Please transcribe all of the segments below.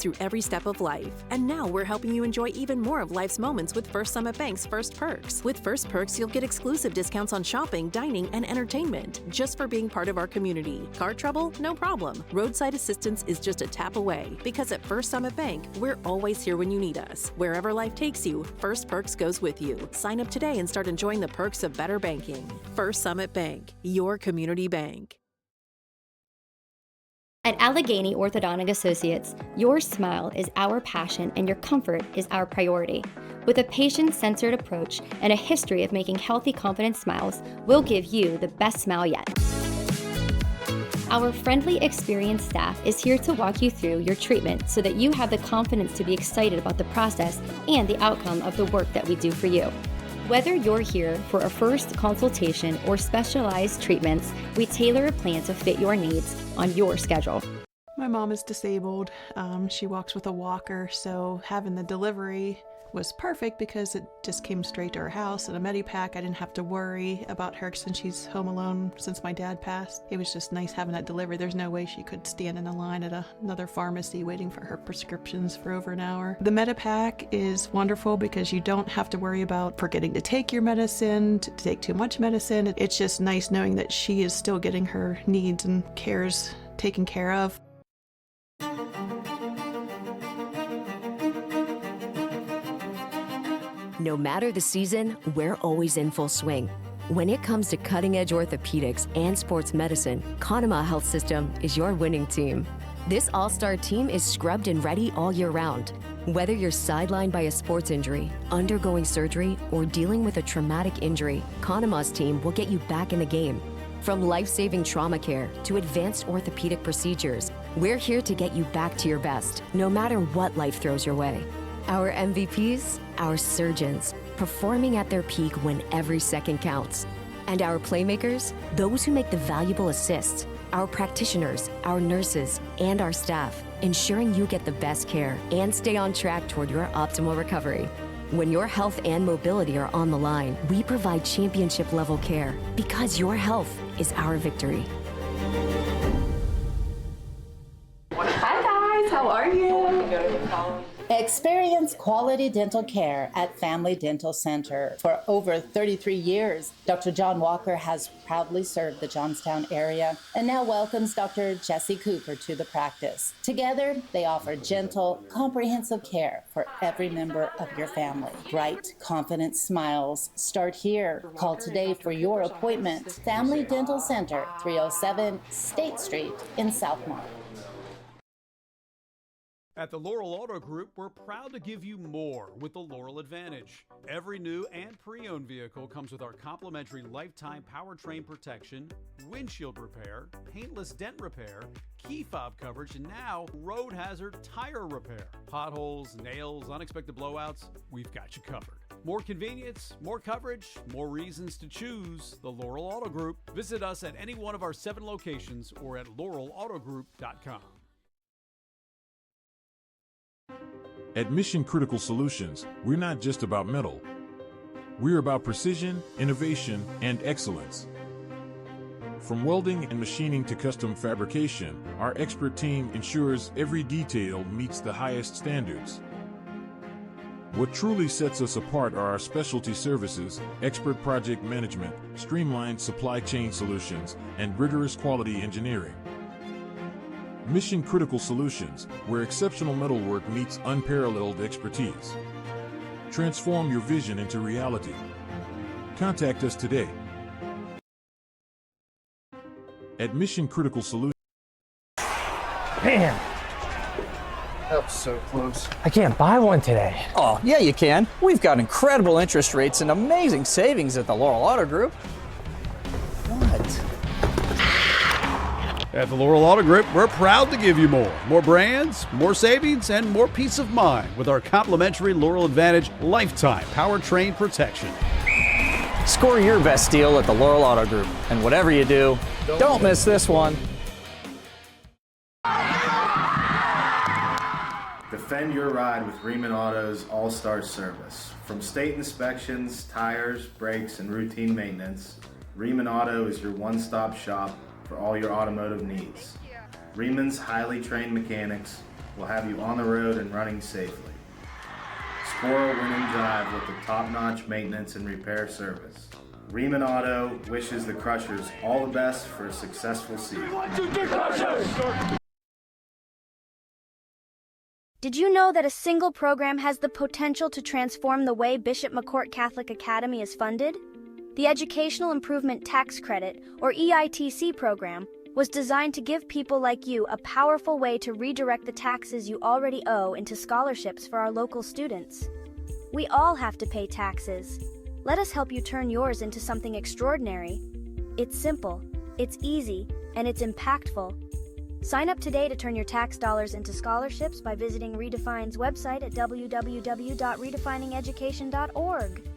through every step of life. And now we're helping you enjoy even more of life's moments with First Summit Bank's First Perks. With First Perks, you'll get exclusive discounts on shopping, dining, and entertainment just for being part of our community. Car trouble? No problem. Roadside assistance is just a tap away. Because at First Summit Bank, we're always here when you need us. Wherever life takes you, First Perks goes with you. Sign up today and start enjoying the perks of better banking. First Summit Bank, your community bank. At Allegheny Orthodontic Associates, your smile is our passion and your comfort is our priority. With a patient-centered approach and a history of making healthy, confident smiles, we'll give you the best smile yet. Our friendly, experienced staff is here to walk you through your treatment so that you have the confidence to be excited about the process and the outcome of the work that we do for you. Whether you're here for a first consultation or specialized treatments, we tailor a plan to fit your needs on your schedule. My mom is disabled. She walks with a walker, so having the delivery was perfect because it just came straight to her house in a Medipack. I didn't have to worry about her since she's home alone since my dad passed. It was just nice having that delivery. There's no way she could stand in a line at another pharmacy waiting for her prescriptions for over an hour. The Medipack is wonderful because you don't have to worry about forgetting to take your medicine, to take too much medicine. It's just nice knowing that she is still getting her needs and cares taken care of. No matter the season, we're always in full swing. When it comes to cutting-edge orthopedics and sports medicine, Conema Health System is your winning team. This all-star team is scrubbed and ready all year round. Whether you're sidelined by a sports injury, undergoing surgery, or dealing with a traumatic injury, Conema's team will get you back in the game. From life-saving trauma care to advanced orthopedic procedures, we're here to get you back to your best, no matter what life throws your way. Our MVPs, our surgeons, performing at their peak when every second counts. And our playmakers, those who make the valuable assists, our practitioners, our nurses, and our staff, ensuring you get the best care and stay on track toward your optimal recovery. When your health and mobility are on the line, we provide championship-level care because your health is our victory. Hi guys, how are you? Experience quality dental care at Family Dental Center. For over 33 years, Dr. John Walker has proudly served the Johnstown area and now welcomes Dr. Jesse Cooper to the practice. Together, they offer gentle, comprehensive care for every member of your family. Bright, confident smiles start here. Call today for your appointment. Family Dental Center, 307 State Street in Southmont. At the Laurel Auto Group, we're proud to give you more with the Laurel Advantage. Every new and pre-owned vehicle comes with our complimentary lifetime powertrain protection, windshield repair, paintless dent repair, key fob coverage, and now road hazard tire repair. Potholes, nails, unexpected blowouts, we've got you covered. More convenience, more coverage, more reasons to choose the Laurel Auto Group. Visit us at any one of our 7 locations or at laurelautogroup.com. At Mission Critical Solutions, we're not just about metal. We're about precision, innovation, and excellence. From welding and machining to custom fabrication, our expert team ensures every detail meets the highest standards. What truly sets us apart are our specialty services, expert project management, streamlined supply chain solutions, and rigorous quality engineering. Mission Critical Solutions, where exceptional metalwork meets unparalleled expertise. Transform your vision into reality. Contact us today. At Mission Critical Solutions. Man, that was so close. I can't buy one today. Oh, yeah, you can. We've got incredible interest rates and amazing savings at the Laurel Auto Group. What? At the Laurel Auto Group, we're proud to give you more. More brands, more savings, and more peace of mind with our complimentary Laurel Advantage lifetime powertrain protection. Score your best deal at the Laurel Auto Group. And whatever you do, don't miss this one. Defend your ride with Riemann Auto's All-Star Service. From state inspections, tires, brakes, and routine maintenance, Riemann Auto is your one-stop shop for all your automotive needs. Riemann's highly trained mechanics will have you on the road and running safely. Score a winning drive with the top-notch maintenance and repair service. Riemann Auto wishes the Crushers all the best for a successful season. Did you know that a single program has the potential to transform the way Bishop McCourt Catholic Academy is funded? The Educational Improvement Tax Credit, or EITC program, was designed to give people like you a powerful way to redirect the taxes you already owe into scholarships for our local students. We all have to pay taxes. Let us help you turn yours into something extraordinary. It's simple, it's easy, and it's impactful. Sign up today to turn your tax dollars into scholarships by visiting Redefine's website at www.redefiningeducation.org.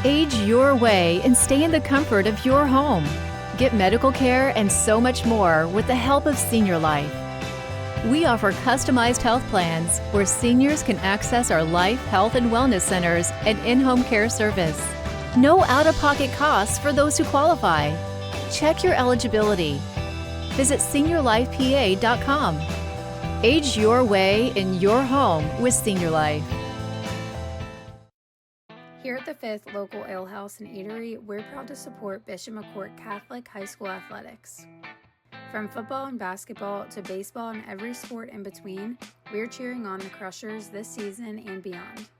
Age your way and stay in the comfort of your home. Get medical care and so much more with the help of Senior Life. We offer customized health plans where seniors can access our life, health, and wellness centers and in-home care service. No out-of-pocket costs for those who qualify. Check your eligibility. Visit seniorlifepa.com. Age your way in your home with Senior Life. Here at the 5th Local Ale House and Eatery, we're proud to support Bishop McCourt Catholic High School athletics. From football and basketball to baseball and every sport in between, we're cheering on the Crushers this season and beyond.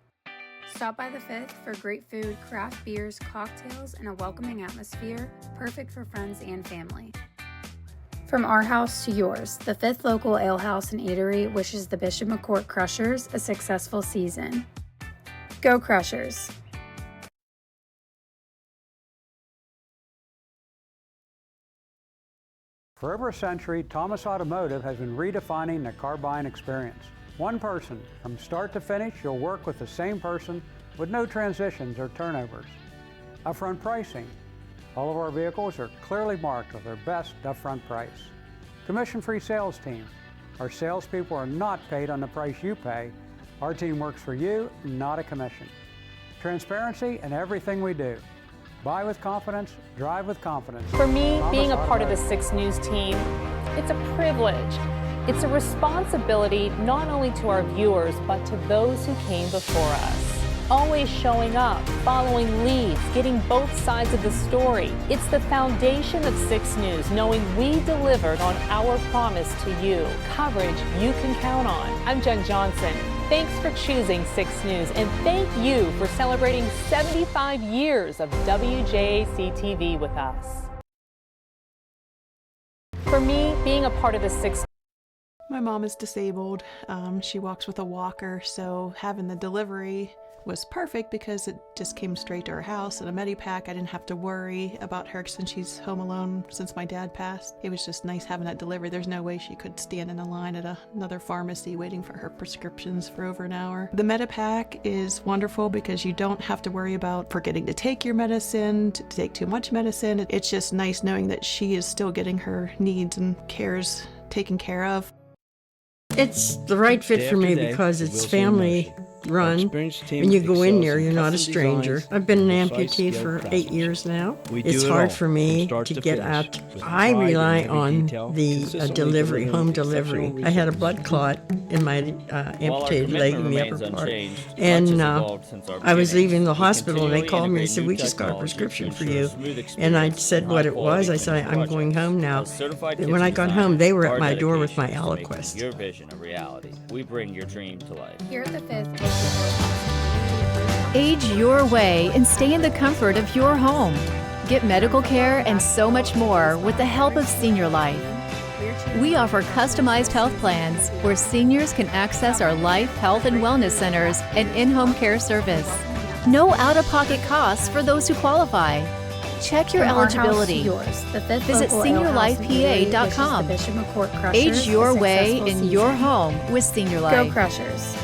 Stop by the 5th for great food, craft beers, cocktails, and a welcoming atmosphere, perfect for friends and family. From our house to yours, the 5th Local Ale House and Eatery wishes the Bishop McCourt Crushers a successful season. Go Crushers! For over a century, Thomas Automotive has been redefining the car buying experience. One person, from start to finish, you'll work with the same person with no transitions or turnovers. Upfront pricing. All of our vehicles are clearly marked with their best upfront price. Commission-free sales team. Our salespeople are not paid on the price you pay. Our team works for you, not a commission. Transparency in everything we do. Buy with confidence, drive with confidence. For me, being a part of the 6 News team, it's a privilege. It's a responsibility not only to our viewers, but to those who came before us. Always showing up, following leads, getting both sides of the story. It's the foundation of 6 News, knowing we delivered on our promise to you. Coverage you can count on. I'm Jen Johnson. Thanks for choosing 6 News, and thank you for celebrating 75 years of WJAC-TV with us. For me, being a part of the 6 My mom is disabled. She walks with a walker, so having the delivery was perfect because it just came straight to her house in a Medipack. I didn't have to worry about her since she's home alone since my dad passed. It was just nice having that delivery. There's no way she could stand in a line at another pharmacy waiting for her prescriptions for over an hour. The Medipack is wonderful because you don't have to worry about forgetting to take your medicine, to take too much medicine. It's just nice knowing that she is still getting her needs and cares taken care of. It's the right fit for me because it's family run. When you go in there, you're not a stranger. I've been an amputee for 8 years now. It's hard for me to get out. I rely on the delivery, home delivery. I had a blood clot in my amputated leg in the upper part. And I was leaving the hospital and they called me and said, "We just got a prescription for you." And I said what it was. I said, "I'm going home now." When I got home, they were at my door with my Aliquest. Your vision of reality. We bring your dream to life. Here at the 5th. Age your way and stay in the comfort of your home. Get medical care and so much more with the help of Senior Life. We offer customized health plans where seniors can access our life, health, and wellness centers and in-home care service. No out-of-pocket costs for those who qualify. Check your eligibility. Visit seniorlifepa.com. Age your way in your home with Senior Life. Go Crushers.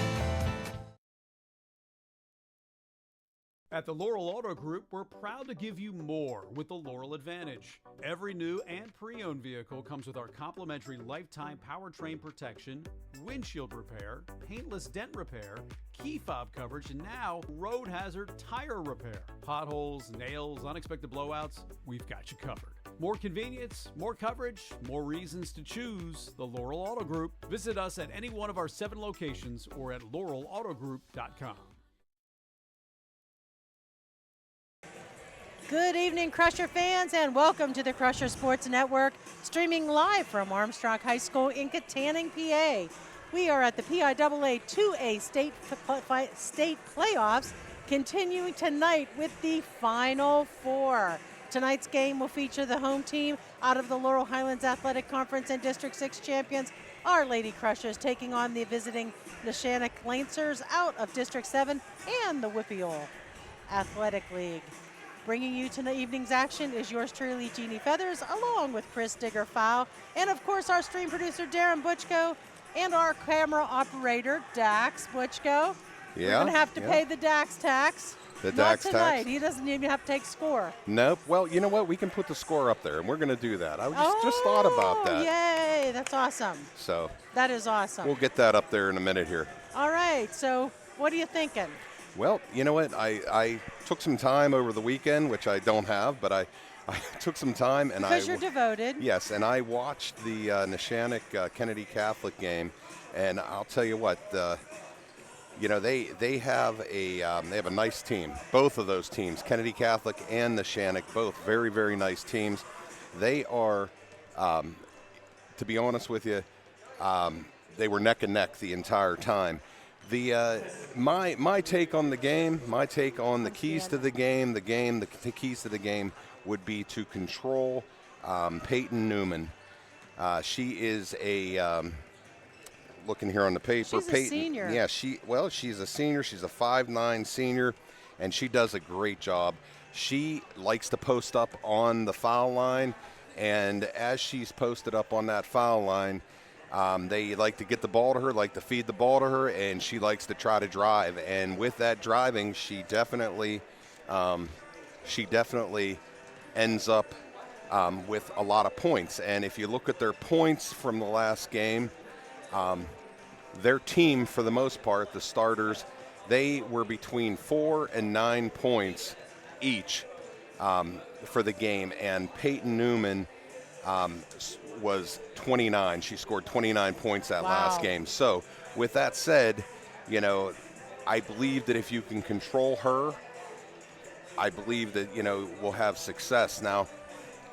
At the Laurel Auto Group, we're proud to give you more with the Laurel Advantage. Every new and pre-owned vehicle comes with our complimentary lifetime powertrain protection, windshield repair, paintless dent repair, key fob coverage, and now road hazard tire repair. Potholes, nails, unexpected blowouts, we've got you covered. More convenience, more coverage, more reasons to choose the Laurel Auto Group. Visit us at any one of our 7 locations or at laurelautogroup.com. Good evening, Crusher fans, and welcome to the Crusher Sports Network, streaming live from Armstrong High School in Katanning, PA. We are at the PIAA 2A state playoffs, continuing tonight with the Final Four. Tonight's game will feature the home team out of the Laurel Highlands Athletic Conference and District 6 champions, Our Lady Crushers, taking on the visiting Neshannock Lancers out of District 7 and the Whippeal Athletic League. Bringing you to the evening's action is yours truly, Jeannie Feathers, along with Chris Digger-Fowl, and of course our stream producer, Darren Butchko, and our camera operator, Dax Butchko. Yeah, we're going to have to pay the Dax tax. The Not Dax tonight. tax? He doesn't even have to take score. Nope. Well, you know what? We can put the score up there, and we're going to do that. I just thought about that. Yay, that's awesome. So that is awesome. we'll get that up there in a minute here. All right, so what are you thinking? Well, you know what? I took some time over the weekend, which I don't have, but I took some time. And Because you're devoted. Yes, and I watched the Neshannock Kennedy Catholic game, and I'll tell you what, you know, they have a nice team. Both of those teams, Kennedy Catholic and Neshannock, both very, very nice teams. They are, to be honest with you, they were neck and neck the entire time. My take on the game, my take on the keys to the game, the keys to the game would be to control Peyton Newman. She is a looking here on the paper. She's Peyton, a senior. Yeah, she's a senior. She's a 5'9" senior, and she does a great job. She likes to post up on the foul line, and as she's posted up on that foul line, they like to get the ball to her, like to feed the ball to her, and she likes to try to drive. And with that driving, she definitely ends up with a lot of points. And if you look at their points from the last game, their team, for the most part, the starters, they were between 4 and 9 points each for the game. And Peyton Newman was 29. She scored 29 points that last game. So with that said, you know, I believe that if you can control her, I believe that, you know, we'll have success. Now,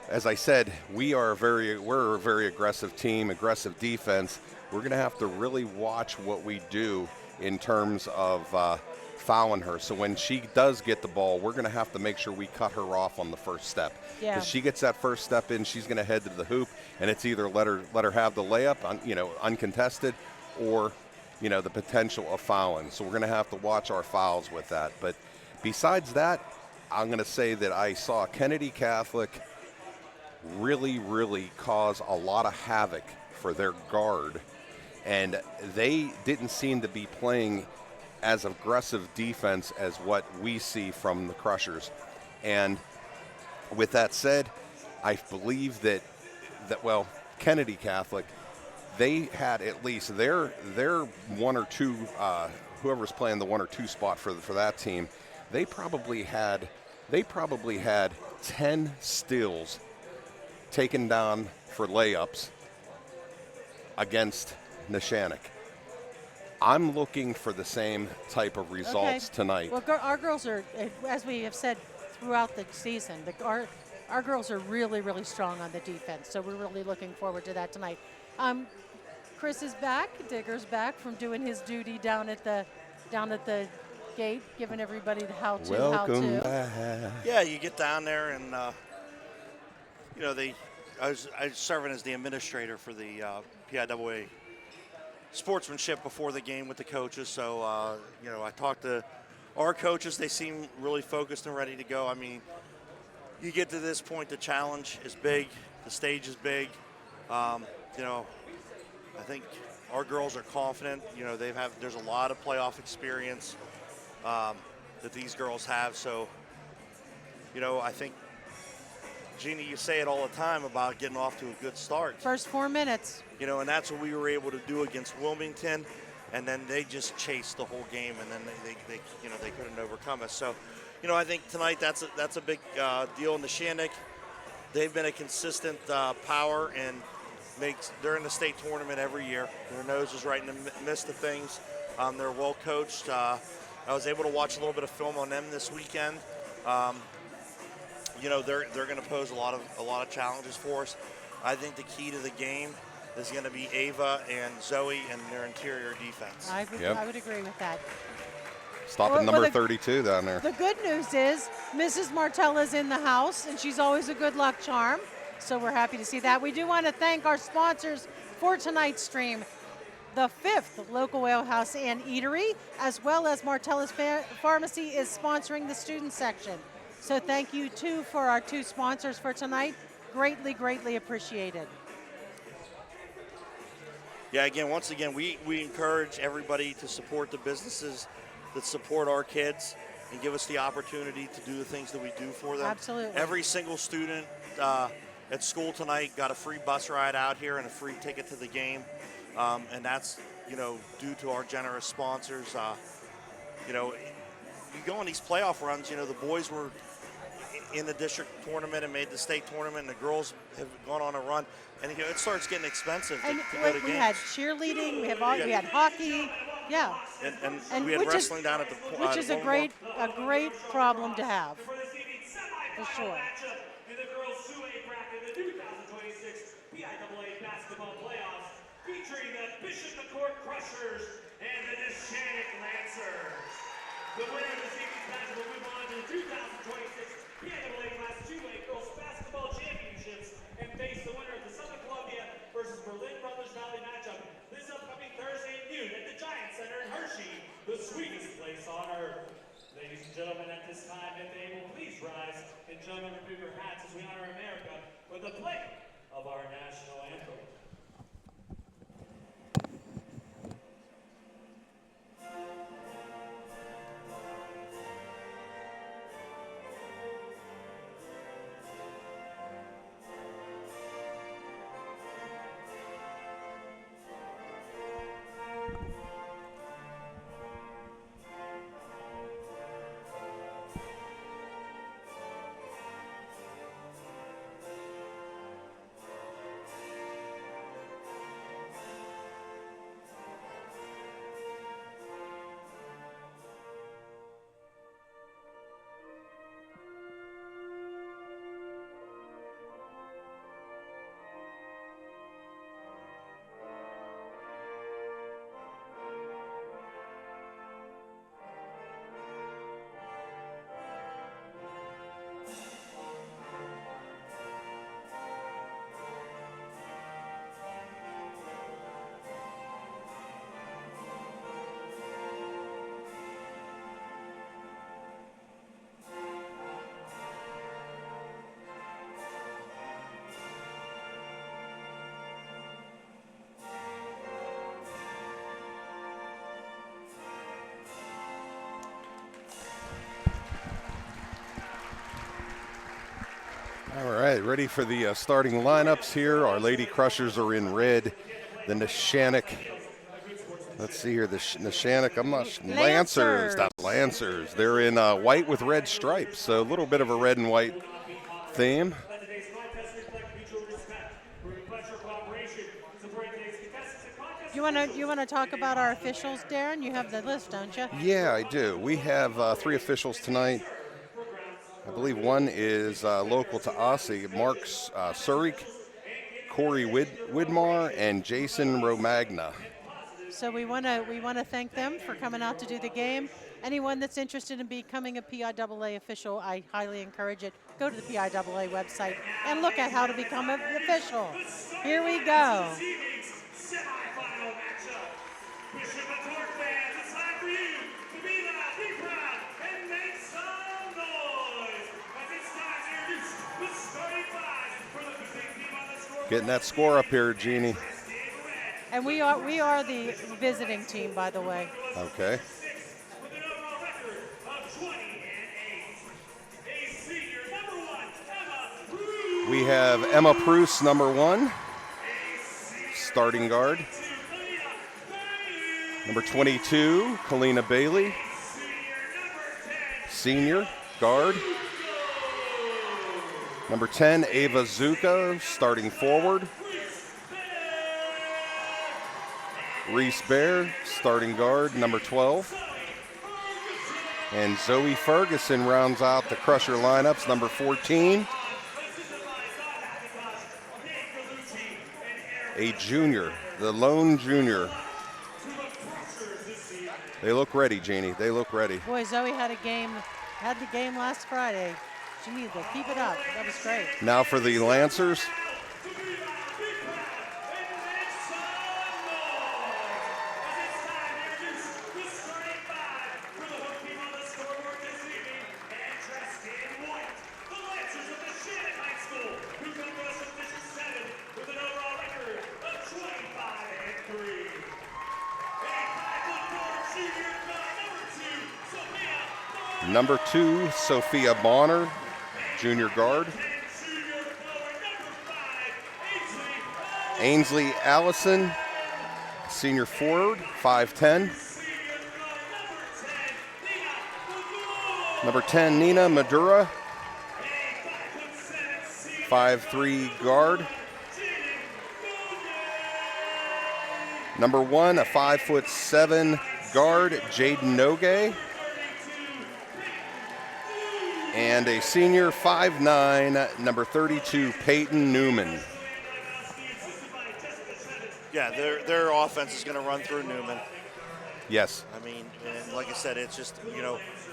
as I said, we're a very aggressive team, aggressive defense. We're going to have to really watch what we do in terms of fouling her. So when she does get the ball, we're going to have to make sure we cut her off on the first step. Yeah. If she gets that first step in, she's going to head to the hoop, and it's either let her have the layup, uncontested, or, you know, the potential of fouling. So we're going to have to watch our fouls with that. But besides that, I'm going to say that I saw Kennedy Catholic really, really cause a lot of havoc for their guard, and they didn't seem to be playing as aggressive defense as what we see from the Crushers. And with that said, I believe that Kennedy Catholic, they had at least their 1 or 2, whoever's playing the 1 or 2 spot for that team, they probably had 10 steals taken down for layups against Neshannock. I'm looking for the same type of results tonight. Well, our girls are, as we have said throughout the season, our girls are really, really strong on the defense. So we're really looking forward to that tonight. Chris is back. Digger's back from doing his duty down at the gate, giving everybody the how to. Welcome back. Yeah, you get down there and I was serving as the administrator for the PIAA sportsmanship before the game with the coaches. So, I talked to our coaches. They seem really focused and ready to go. I mean, you get to this point, the challenge is big. The stage is big. I think our girls are confident. There's a lot of playoff experience that these girls have. So, I think, Jeannie, you say it all the time about getting off to a good start. First 4 minutes. And that's what we were able to do against Wilmington, and then they just chased the whole game, and then they couldn't overcome us. So, I think tonight that's a big deal in Neshannock. they've been a consistent power and they're in the state tournament every year. Their nose is right in the midst of things. They're well coached. I was able to watch a little bit of film on them this weekend. You know, they're going to pose a lot of challenges for us. I think the key to the game is going to be Ava and Zoe and their interior defense. I would agree with that. Stopping number 32 down there. The good news is Mrs. Martell is in the house, and she's always a good luck charm. So we're happy to see that. We do want to thank our sponsors for tonight's stream. The 5th Local Ale House and Eatery, as well as Martellus Pharmacy, is sponsoring the student section. So thank you, too, for our 2 sponsors for tonight. Greatly, greatly appreciated. Yeah, again, once again, we encourage everybody to support the businesses that support our kids and give us the opportunity to do the things that we do for them. Absolutely. Every single student at school tonight got a free bus ride out here and a free ticket to the game. And that's, you know, due to our generous sponsors. You know, you go on these playoff runs, you know, the boys were in the district tournament and made the state tournament, and the girls have gone on a run. And you know, it starts getting expensive to go to games. We had cheerleading, we had hockey, yeah. And we had wrestling down at the which is a great problem to have, for sure. In the girls' 2A bracket, the 2026 PIAA basketball playoffs, featuring the Bishop McCourt Crushers and the Neshannock Lancers. The winner of this evening's match will move on to the 2026 PIAA Class 2A Girls Basketball Championships and face the winner of the Southern Columbia versus Berlin Brothers Valley matchup this upcoming Thursday at noon at the Giant Center in Hershey, the sweetest place on earth. Ladies and gentlemen, at this time, if they will please rise and join me with your hats as we honor America with the play of our national anthem. All right, ready for the starting lineups here. Our Lady Crushers are in red. The Neshannock, let's see here, the Neshannock, Lancers, not Lancers. They're in white with red stripes, so a little bit of a red and white theme. You want to talk about our officials, Darren? You have the list, don't you? Yeah, I do. We have 3 officials tonight. I believe one is local to us, Mark Surik, Corey Widmar, and Jason Romagna. So we want to thank them for coming out to do the game. Anyone that's interested in becoming a PIAA official, I highly encourage it. Go to the PIAA website and look at how to become an official. Here we go. Semi-final matchup. Bishop McCourt fans, it's time for you to be loud, be proud, and make some noise. As it's time to introduce the starting 5 for the visiting team on the scoreboard. Getting that score up here, Jeannie. And we are the visiting team, by the way. Okay. With an overall record of 20-8. A senior, number 1, Emma Bruce. We have Emma Pruce, number 1. Starting guard. Number 22, Kalina Bailey. Senior guard. Number 10, Ava Zuko, starting forward. Reese Bear, starting guard, number 12. And Zoe Ferguson rounds out the Crusher lineups, number 14. A junior, the lone junior. They look ready, Jeannie. They look ready. Boy, Zoe had the game last Friday. She needed to keep it up. That was great. Now for the Lancers. Number 2, Sophia Bonner, junior guard. Ainsley Allison, senior forward, 5'10". Number 10, Nina Madura, 5'3" guard. Number 1, a 5'7" guard, Jaden Noge. And a senior, 5'9", number 32, Peyton Newman. Yeah, their offense is going to run through Newman. Yes. I mean, and like I said, it's just,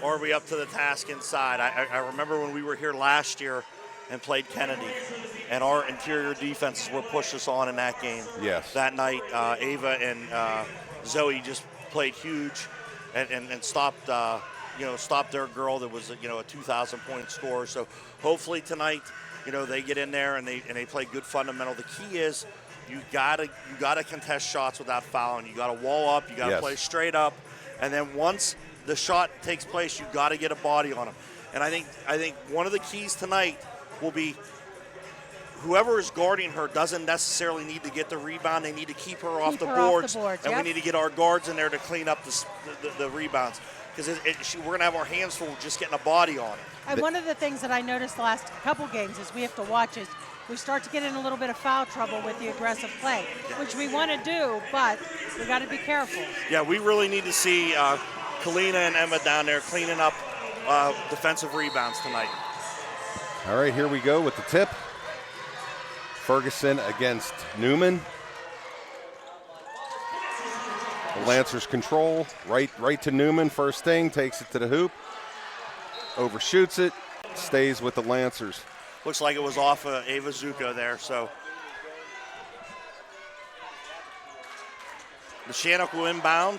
are we up to the task inside? I remember when we were here last year and played Kennedy, and our interior defenses were pushed us on in that game. Yes. That night, Ava and Zoe just played huge and stopped stopped their girl that was a 2,000-point score. So hopefully tonight, they get in there and they play good fundamental. The key is you gotta contest shots without fouling. You gotta wall up. You gotta play straight up, and then once the shot takes place, you gotta get a body on them. And I think one of the keys tonight will be whoever is guarding her doesn't necessarily need to get the rebound. They need to keep her off the boards, and we need to get our guards in there to clean up the rebounds. Because we're going to have our hands full just getting a body on it. And one of the things that I noticed the last couple games is we have to watch is we start to get in a little bit of foul trouble with the aggressive play, which we want to do, but we got to be careful. Yeah, we really need to see Kalina and Emma down there cleaning up defensive rebounds tonight. All right, here we go with the tip. Ferguson against Newman. The Lancers control, right to Newman, first thing, takes it to the hoop, overshoots it, stays with the Lancers. Looks like it was off Ava Zuko there, so. The Shannock will inbound.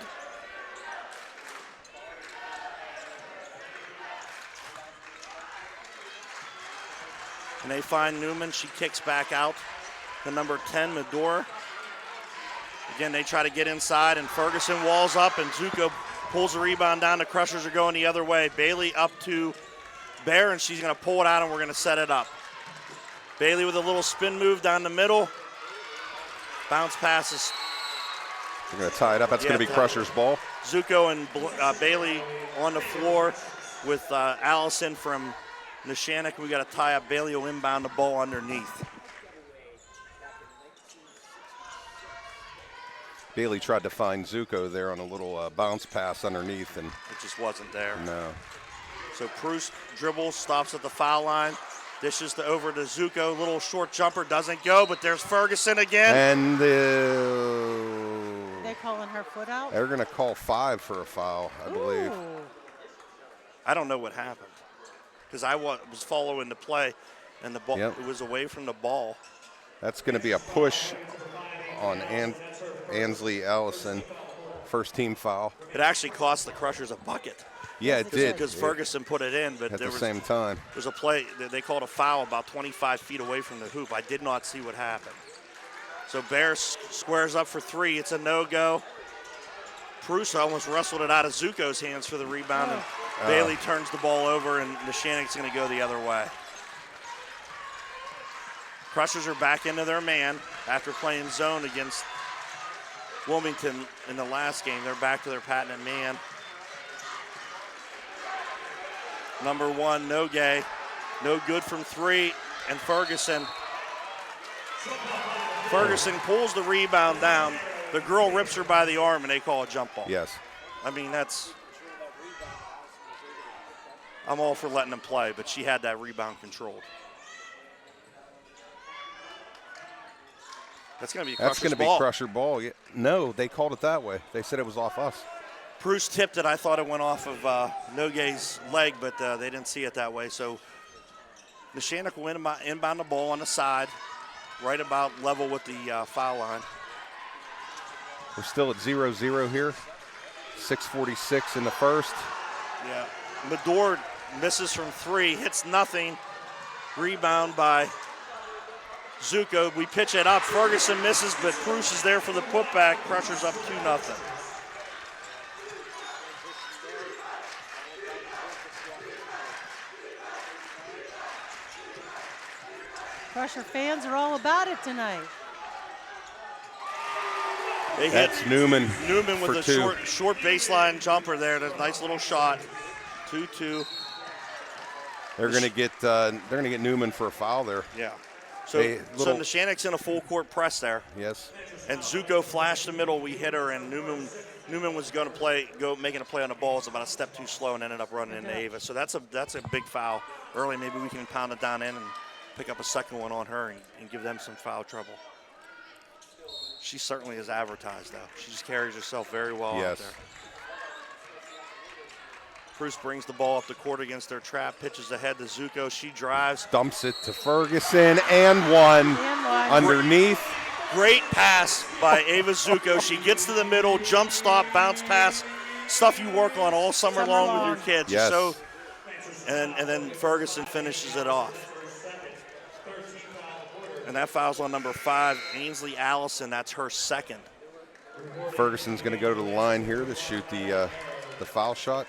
And they find Newman, she kicks back out to number 10, Medora. Again, they try to get inside, and Ferguson walls up, and Zuko pulls the rebound down. The Crushers are going the other way. Bailey up to Bear, and she's going to pull it out, and we're going to set it up. Bailey with a little spin move down the middle. Bounce passes. We're going to tie it up. That's going to be Crushers' ball. Zuko and Bailey on the floor with Allison from Neshannock. We got to tie up. Bailey will inbound the ball underneath. Bailey tried to find Zuko there on a little bounce pass underneath, and it just wasn't there. No. So Proust dribbles, stops at the foul line, dishes over to Zuko. Little short jumper doesn't go, but there's Ferguson again. And they calling her foot out? They're going to call 5 for a foul, I believe. I don't know what happened because I was following the play, and the ball it was away from the ball. That's going to be a push on Ainsley Allison, first team foul. It actually cost the Crushers a bucket. Yeah, it did. Because Ferguson put it in, but at the same time. There was a play, they called a foul about 25 feet away from the hoop. I did not see what happened. So Bear squares up for 3. It's a no-go. Prusa almost wrestled it out of Zuko's hands for the rebound, and Bailey turns the ball over, and Neshannock's going to go the other way. Crushers are back into their man after playing zone against Wilmington in the last game. They're back to their patented man. Number 1, Noge, no good from 3. and Ferguson pulls the rebound down. The girl rips her by the arm, and they call a jump ball. Yes. I mean, I'm all for letting them play, but she had that rebound controlled. That's going to be Crusher ball. Yeah. No, they called it that way. They said it was off us. Bruce tipped it. I thought it went off of Nogue's leg, but they didn't see it that way. So Neshannock will inbound the ball on the side, right about level with the foul line. We're still at 0-0 here. 6:46 in the first. Yeah. Medord misses from 3, hits nothing. Rebound by Zuko. We pitch it up. Ferguson misses, but Bruce is there for the putback. Crushers up 2-0. Crusher fans are all about it tonight. That's Newman. Newman with a short baseline jumper there. That's a nice little shot. 2-2. They're going to get Newman for a foul there. Yeah. So Neshannock's in a full court press there. Yes. And Zuko flashed the middle. We hit her, and Newman was going to making a play on the ball. It's about a step too slow and ended up running into Ava. So that's a big foul early. Maybe we can pound it down in and pick up a second one on her and give them some foul trouble. She certainly is advertised, though. She just carries herself very well out there. Bruce brings the ball up the court against their trap, pitches ahead to Zuko. She drives. Dumps it to Ferguson, and one. Underneath. Great pass by Ava Zuko. She gets to the middle, jump stop, bounce pass, stuff you work on all summer long with your kids. Yes. And then Ferguson finishes it off. And that foul's on number 5, Ainsley Allison. That's her second. Ferguson's going to go to the line here to shoot the foul shot.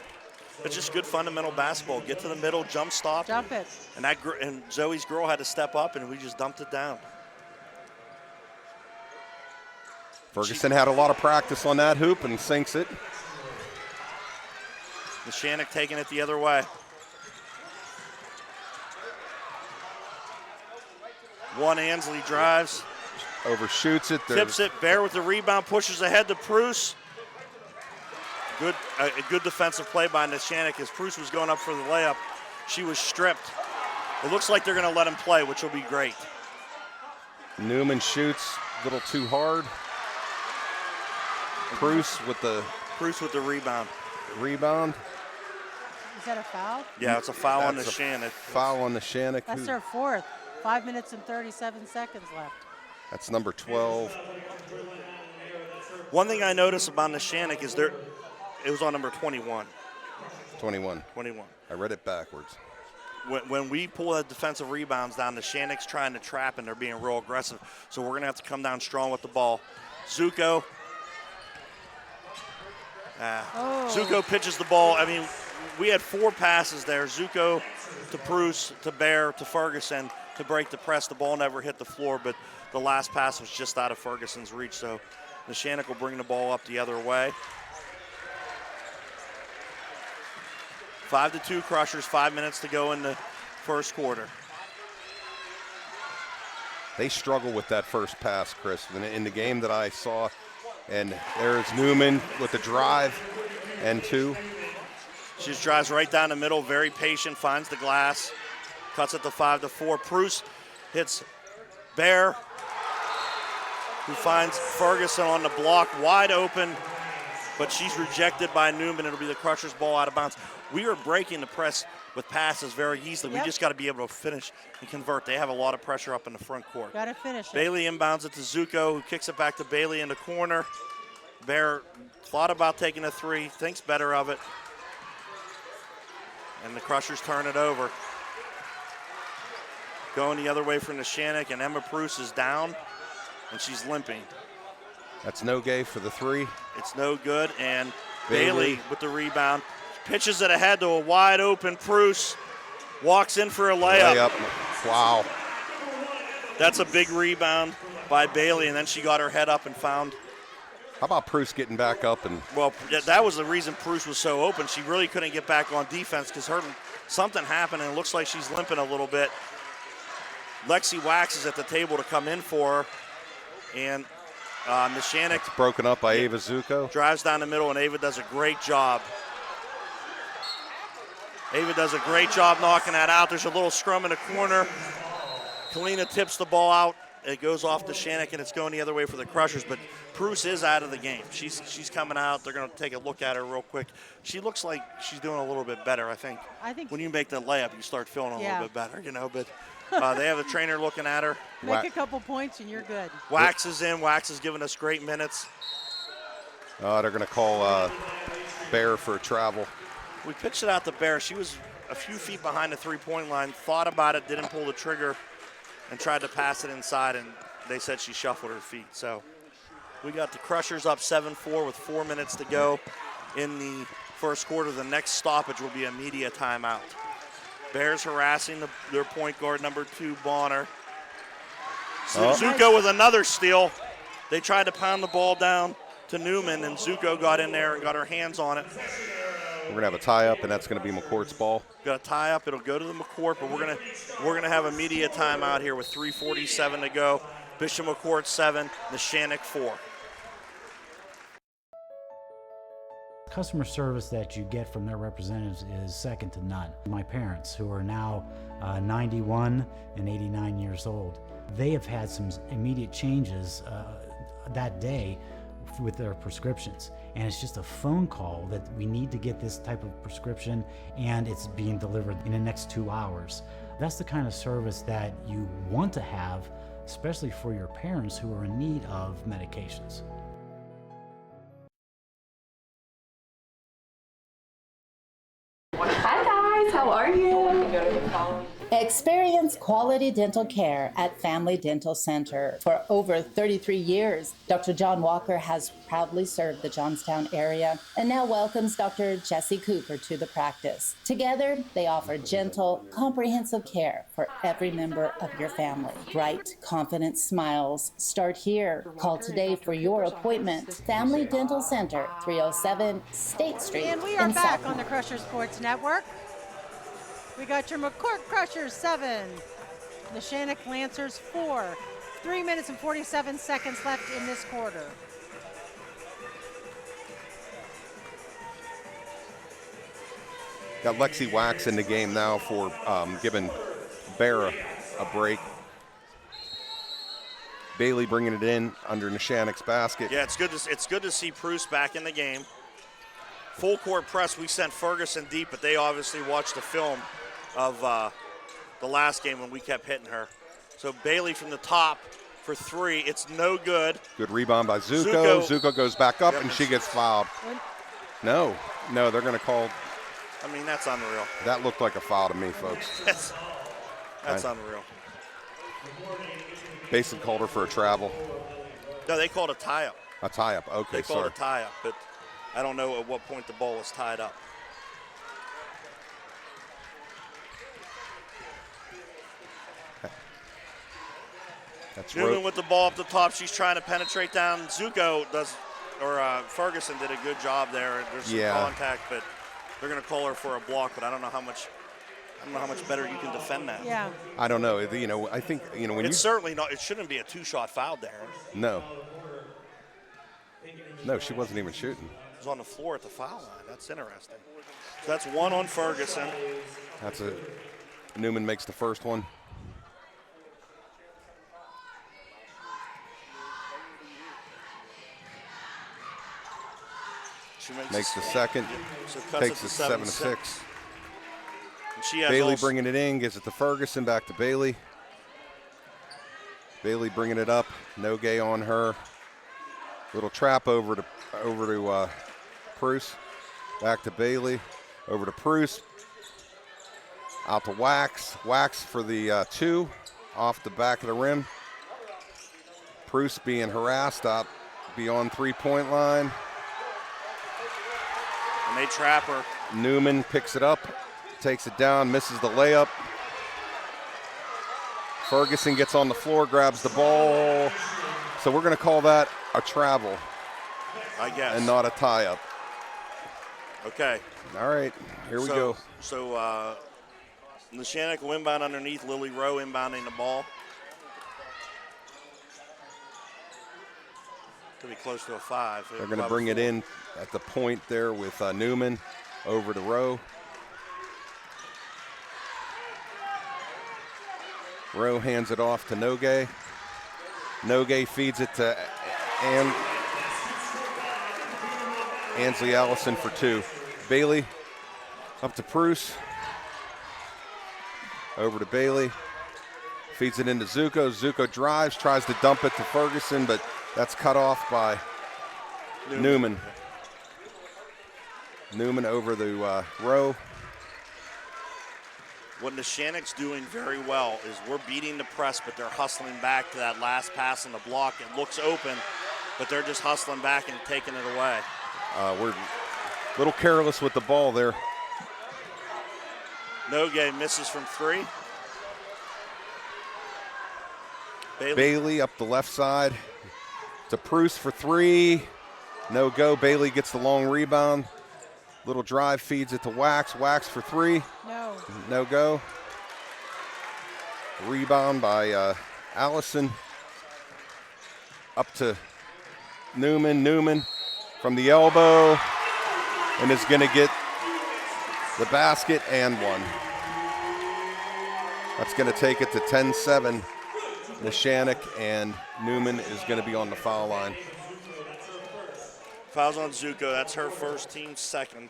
It's just good fundamental basketball. Get to the middle, jump stop. Jump it. And Zoe's girl had to step up, and we just dumped it down. Ferguson had a lot of practice on that hoop and sinks it. Neshannock taking it the other way. One Ansley drives. Overshoots it. Tips it. Bear with the rebound. Pushes ahead to Bruce. A good defensive play by Neshannock as Bruce was going up for the layup. She was stripped. It looks like they're going to let him play, which will be great. Newman shoots a little too hard. Bruce with the rebound. Is that a foul? Yeah, it's a foul on Neshannock. Foul on Neshannock. That's their 4th. 5 minutes and 37 seconds left. That's number 12. One thing I noticed about Neshannock is it was on number 21. 21. I read it backwards. When we pull the defensive rebounds down, Neshannock's trying to trap, and they're being real aggressive. So we're going to have to come down strong with the ball. Zuko. Zuko pitches the ball. I mean, we had 4 passes there. Zuko to Bruce, to Bear, to Ferguson to break the press. The ball never hit the floor, but the last pass was just out of Ferguson's reach. So Neshannock will bring the ball up the other way. 5-2 Crushers, 5 minutes to go in the first quarter. They struggle with that first pass, Chris, in the game that I saw. And there's Newman with the drive and 2. She just drives right down the middle, very patient, finds the glass, cuts it to 5-4. Bruce hits Bear, who finds Ferguson on the block, wide open, but she's rejected by Newman. It'll be the Crushers' ball out of bounds. We are breaking the press with passes very easily. We just got to be able to finish and convert. They have a lot of pressure up in the front court. Got to finish it. Bailey inbounds it to Zuko, who kicks it back to Bailey in the corner. Bear thought about taking a 3, thinks better of it. And the Crushers turn it over. Going the other way for Neshannock, and Emma Bruce is down, and she's limping. That's Nogue for the 3. It's no good, and Bailey with the rebound. Pitches it ahead to a wide open Bruce. Walks in for a layup. Wow. That's a big rebound by Bailey, and then she got her head up and found. How about Bruce getting back up? Well, that was the reason Bruce was so open. She really couldn't get back on defense because something happened, and it looks like she's limping a little bit. Lexi Wax is at the table to come in for her. And Nishanik It's broken up by Ava Zuko. drives down the middle, and Ava does a great job. Ava does a great job knocking that out. There's a little scrum in the corner. Kalina tips the ball out. It goes off to Shannick, and it's going the other way for the Crushers. But Bruce is out of the game. She's coming out. They're going to take a look at her real quick. She looks like she's doing a little bit better, I think. When you make the layup, you start feeling a little bit better, you know. But they have the trainer looking at her. Make a couple points, and you're good. Wax is in. Wax is giving us great minutes. They're going to call Bear for a travel. We pitched it out to Bear. She was a few feet behind the three-point line, thought about it, didn't pull the trigger, and tried to pass it inside, and they said she shuffled her feet. So we got the Crushers up 7-4 with 4 minutes to go in the first quarter. The next stoppage will be a media timeout. Bears harassing their point guard, number 2, Bonner. Zuko with another steal. They tried to pound the ball down to Newman, and Zuko got in there and got her hands on it. We're going to have a tie-up, and that's going to be McCourt's ball. Got a tie-up. It'll go to the McCourt, but we're gonna have a media timeout here with 3:47 to go. Bishop McCourt 7, Nishanik 4. Customer service that you get from their representatives is second to none. My parents, who are now 91 and 89 years old, they have had some immediate changes that day with their prescriptions. And it's just a phone call that we need to get this type of prescription, and it's being delivered in the next 2 hours. That's the kind of service that you want to have, especially for your parents who are in need of medications. Hi guys, how are you? Experience quality dental care at Family Dental Center. For over 33 years, Dr. John Walker has proudly served the Johnstown area and now welcomes Dr. Jesse Cooper to the practice. Together, they offer gentle, comprehensive care for every member of your family. Bright, confident smiles start here. Call today for your appointment. Family Dental Center, 307 State Street. And we are in back South on the Crusher Sports Network. We got your McCourt Crushers 7, the Shannick Lancers 4. 3 minutes and 47 seconds left in this quarter. Got Lexi Wax in the game now for giving Bear a break. Bailey bringing it in under Nishanik's basket. Yeah, it's good to see Bruce back in the game. Full court press. We sent Ferguson deep, but they obviously watched the film of the last game when we kept hitting her. So Bailey from the top for 3. It's no good. Good rebound by Zuko. Zuko goes back up, and she gets fouled. No, they're going to call. I mean, that's unreal. That looked like a foul to me, folks. That's unreal. Basin called her for a travel. No, they called a tie-up. A tie-up, okay, They called sorry. a tie-up, but I don't know at what point the ball was tied up. That's Newman with the ball up the top. She's trying to penetrate down. Zuko does, or Ferguson did a good job there. There's some contact, but they're going to call her for a block. But I don't know how much better you can defend that. Yeah. I don't know. I think when it's certainly not. It shouldn't be a 2-shot foul, Darren. No, she wasn't even shooting. It was on the floor at the foul line. That's interesting. So that's 1 on Ferguson. Newman makes the first one. She makes the second. So takes it 7-6. She has Bailey bringing it in, gives it to Ferguson, back to Bailey. Bailey bringing it up, no gay on her. Little trap over to Bruce. Back to Bailey, over to Bruce. Out to Wax. Wax for the 2, off the back of the rim. Bruce being harassed out beyond 3-point line. And they trap her. Newman picks it up, takes it down, misses the layup. Ferguson gets on the floor, grabs the ball. So we're going to call that a travel. I guess. And not a tie-up. Okay. All right, here we go. So Neshannock will inbound underneath. Lily Rowe inbounding the ball. Could be close to a 5. They're going to bring it in at the point there with Newman over to Rowe. Rowe hands it off to Nogue. Nogue feeds it to Ansley Allison for 2. Bailey up to Pruce. Over to Bailey. Feeds it into Zuko. Zuko drives, tries to dump it to Ferguson, but that's cut off by Newman. Newman over the Rowe. What Neshannock's doing very well is we're beating the press, but they're hustling back to that last pass on the block. It looks open, but they're just hustling back and taking it away. We're a little careless with the ball there. Nogue misses from 3. Bailey up the left side to Pruce for 3. No go. Bailey gets the long rebound. Little drive, feeds it to Wax. Wax for 3. No. No go. Rebound by Allison. Up to Newman. Newman from the elbow. And is going to get the basket and 1. That's going to take it to 10-7. Neshannock, and Newman is going to be on the foul line. Fouls on Zuko. That's her first, team second.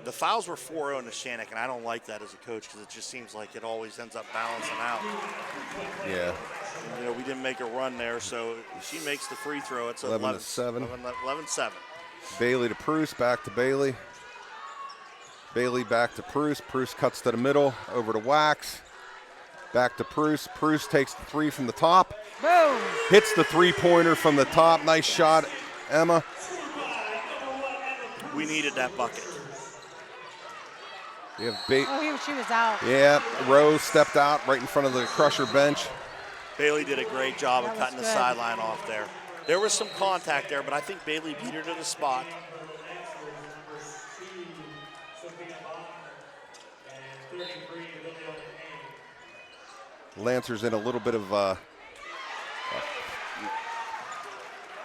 The fouls were 4-0 in Neshannock, and I don't like that as a coach because it just seems like it always ends up balancing out. Yeah. You know, we didn't make a run there, so if she makes the free throw, it's 11-7. 11-7. Bailey to Pruce, back to Bailey. Bailey back to Pruce. Pruce cuts to the middle, over to Wax. Back to Pruce. Pruce takes the 3 from the top. Boom! Hits the 3-pointer from the top. Nice shot, Emma. We needed that bucket. You have she was out. Yeah, Rose stepped out right in front of the Crusher bench. Bailey did a great job of cutting the sideline off there. There was some contact there, but I think Bailey beat her to the spot. Lancers in a little bit of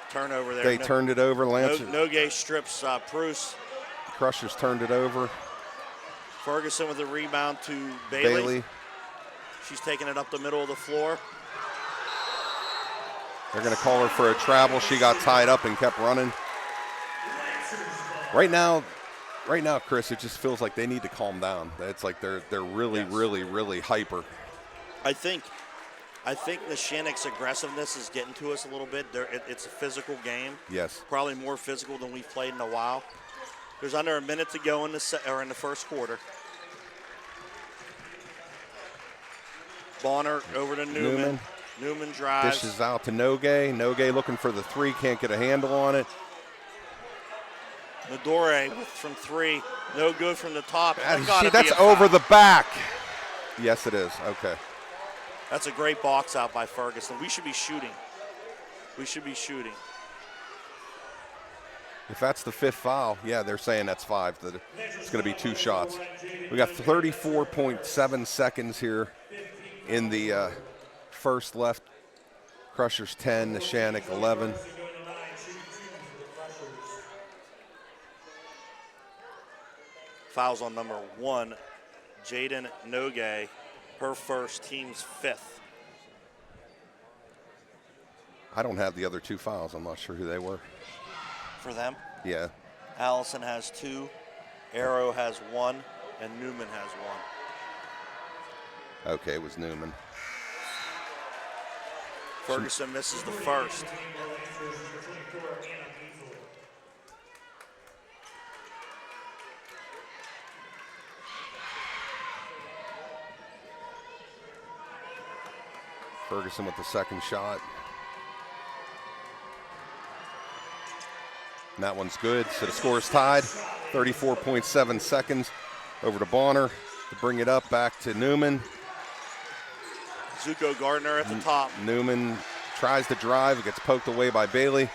turnover there. They turned it over. Lancers. Nogue strips Pruce. Crushers turned it over. Ferguson with a rebound to Bailey. She's taking it up the middle of the floor. They're going to call her for a travel. She got tied up and kept running. Right now, Chris, it just feels like they need to calm down. It's like they're really hyper. I think Neshannock's aggressiveness is getting to us a little bit. It's a physical game. Yes. Probably more physical than we've played in a while. There's under a minute to go in the first quarter. Bonner over to Newman. Newman drives. Dishes out to Nogue. Nogue looking for the 3, can't get a handle on it. Medore from 3, no good from the top. That's over the back. Yes, it is. Okay. That's a great box out by Ferguson. We should be shooting. If that's the 5th foul, yeah, they're saying that's 5. It's going to be 2 shots. We got 34.7 seconds here in the first left. Crushers 10, Neshannock 11. Fouls on number 1, Jaden Nogue, her first, team's 5th. I don't have the other 2 fouls. I'm not sure who they were. For them? Yeah. Allison has 2, Arrow has 1, and Newman has 1. Okay, it was Newman. Ferguson misses the first. Ferguson with the second shot. And that one's good. So the score is tied. 34.7 seconds. Over to Bonner to bring it up. Back to Newman. Zuko Gardner at the top. Newman tries to drive. It gets poked away by Bailey.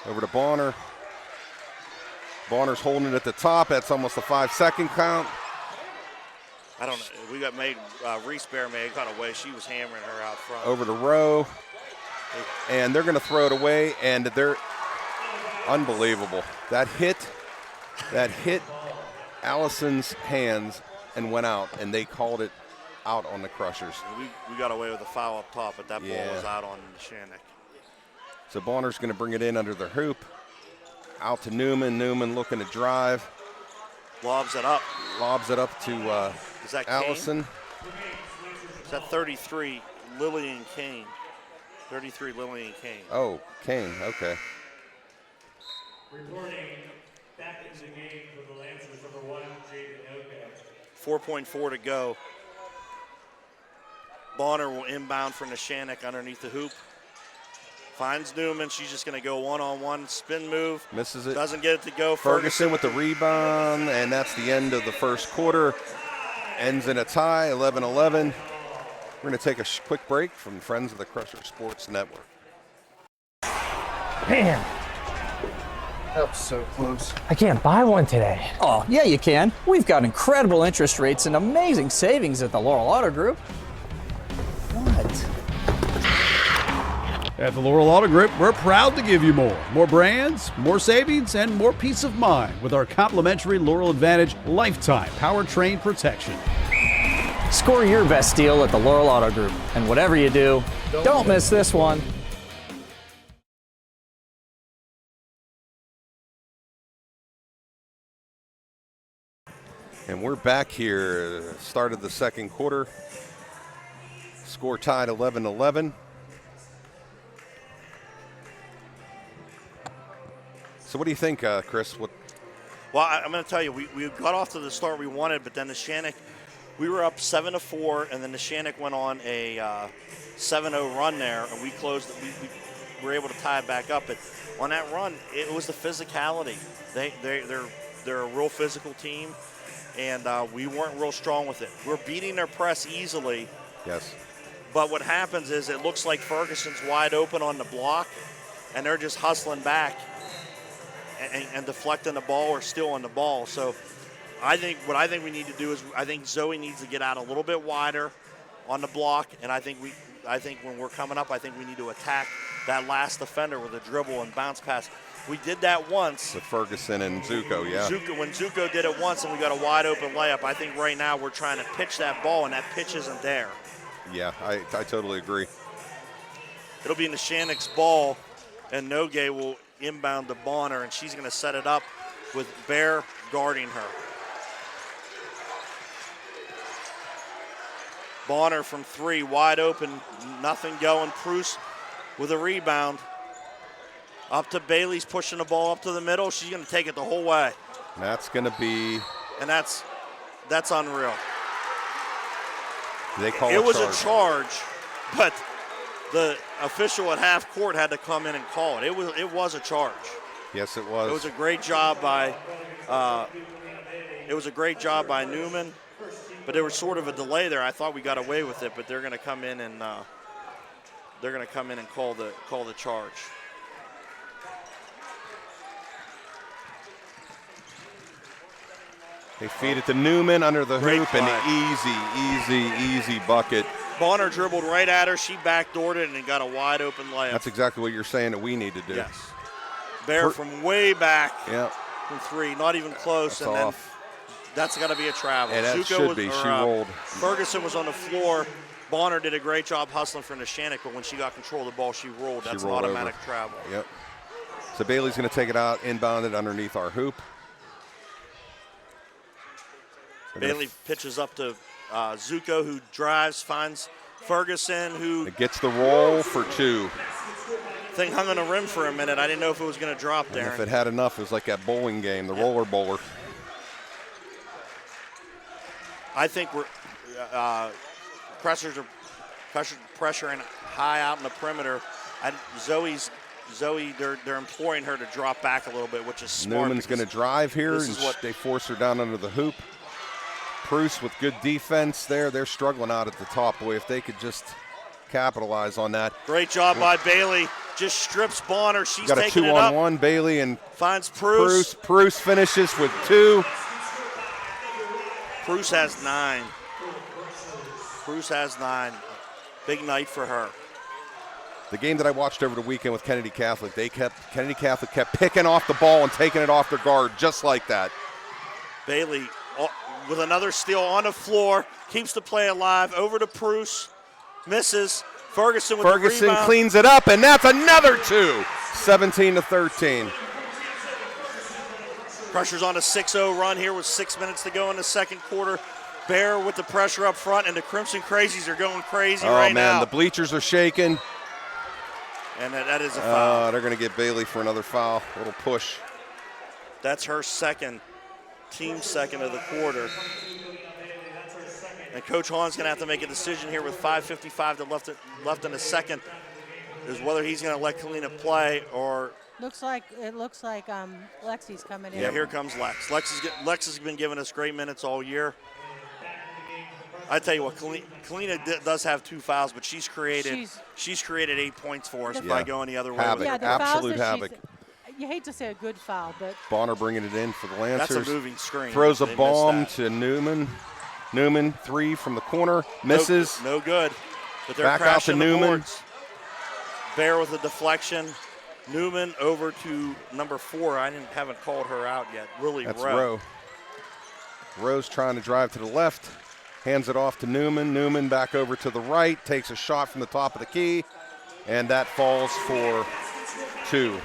Over to Bonner. Bonner's holding it at the top. That's almost a 5-second count. I don't know. We got made, Reese Bear made kind of way. She was hammering her out front. Over the row. And they're going to throw it away, and they're unbelievable. That hit Allison's hands and went out, and they called it out on the Crushers. We got away with a foul up top, but that ball was out on Shannick. So Bonner's going to bring it in under the hoop. Out to Newman. Newman looking to drive. Lobs it up. Lobs it up to Is that Allison. Kane? Is that 33, Lillian Kane? 33, Lillian Kane. Oh, Kane, okay. Reporting back into the game for the Lancers, number 1, Jaden Oka. 4.4 to go. Bonner will inbound from the Shannick underneath the hoop. Finds Newman. She's just going to go one-on-one spin move. Misses it. Doesn't get it to go. Ferguson with the rebound, and that's the end of the first quarter. Ends in a tie, 11-11. We're going to take a quick break from Friends of the Crusher Sports Network. Man, That was so close. I can't buy one today. Oh, yeah, you can. We've got incredible interest rates and amazing savings at the Laurel Auto Group. What? At the Laurel Auto Group, we're proud to give you more. More brands, more savings, and more peace of mind with our complimentary Laurel Advantage Lifetime Powertrain Protection. Score your best deal at the Laurel Auto Group. And whatever you do, don't miss this one. And we're back here, start of the second quarter. Score tied 11-11. So what do you think, Chris? Well, I'm going to tell you, we got off to the start we wanted, but then the Shannick, we were up 7-4, and then the Shannick went on a 7-0 run there, and we closed. We were able to tie it back up, but on that run, it was the physicality. They're a real physical team, and we weren't real strong with it. We're beating their press easily. Yes. But what happens is it looks like Ferguson's wide open on the block, and they're just hustling back and deflecting the ball or stealing the ball. So what I think we need to do is I think Zoe needs to get out a little bit wider on the block, and I think when we're coming up, I think we need to attack that last defender with a dribble and bounce pass. We did that once. With Ferguson and Zuko, yeah. When Zuko did it once and we got a wide open layup, I think right now we're trying to pitch that ball, and that pitch isn't there. Yeah, I totally agree. It'll be in the Shannick's ball, and Nogue will inbound to Bonner, and she's going to set it up with Bear guarding her. Bonner from 3, wide open, nothing going. Pruce with a rebound. Up to Bailey's pushing the ball up to the middle. She's going to take it the whole way. That's going to be... And that's unreal. They call it was a charge, but the official at half court had to come in and call it. It was a charge. Yes, it was. It was a great job by Newman, but there was sort of a delay there. I thought we got away with it, but they're going to come in and call the charge. They feed it to Newman under the hoop, and easy bucket. Bonner dribbled right at her. She backdoored it and got a wide open layup. That's exactly what you're saying that we need to do. Yes. Bear from way back from 3, not even close. That's and off. Then that's got to be a travel. And that should be. She rolled. Ferguson was on the floor. Bonner did a great job hustling from the Shannick, but when she got control of the ball, she rolled. That's an automatic travel. Yep. So Bailey's going to take it out, inbounded underneath our hoop. Bailey pitches up to Zuko, who drives, finds Ferguson, who gets the roll for 2. Thing hung on the rim for a minute. I didn't know if it was going to drop there. If it had enough, it was like that bowling game, the roller bowler. I think we're pressures are pressuring high out in the perimeter. Zoe, they're imploring her to drop back a little bit, which is smart. Newman's going to drive here, and they force her down under the hoop. Pruce with good defense there. They're struggling out at the top. Boy, if they could just capitalize on that. Great job by Bailey. Just strips Bonner. She's got a taking it up. 2-on-1. Bailey and finds Pruce. Pruce finishes with 2. Pruce has 9. Cruz has 9. Big night for her. The game that I watched over the weekend with Kennedy Catholic, Kennedy Catholic kept picking off the ball and taking it off their guard just like that. Bailey with another steal on the floor, keeps the play alive, over to Bruce, misses. Ferguson with the rebound. Cleans it up, and that's another 2, 17-13. Crushers on a 6-0 run here with 6 minutes to go in the second quarter. Bear with the pressure up front, and the Crimson Crazies are going crazy right now. Oh, man, the bleachers are shaking. And that is a foul. They're going to get Bailey for another foul, a little push. That's her second, team second of the quarter. And Coach Hahn's going to have to make a decision here with 5:55 left in the second, is whether he's going to let Kalina play or. It looks like Lexi's coming in. Yeah, here comes Lex. Lex has been giving us great minutes all year. I tell you what, Kalina does have 2 fouls, but she's created 8 points for us by going the other way. Havoc, absolute havoc. You hate to say a good foul, but Bonner bringing it in for the Lancers. That's a moving screen. Throws a bomb to Newman. Newman, 3 from the corner, misses. No good. But they're back out to Newman. Boards. Bear with a deflection. Newman over to number 4. Haven't called her out yet. That's Rowe. Rowe's trying to drive to the left. Hands it off to Newman. Newman back over to the right. Takes a shot from the top of the key. And that falls for 2.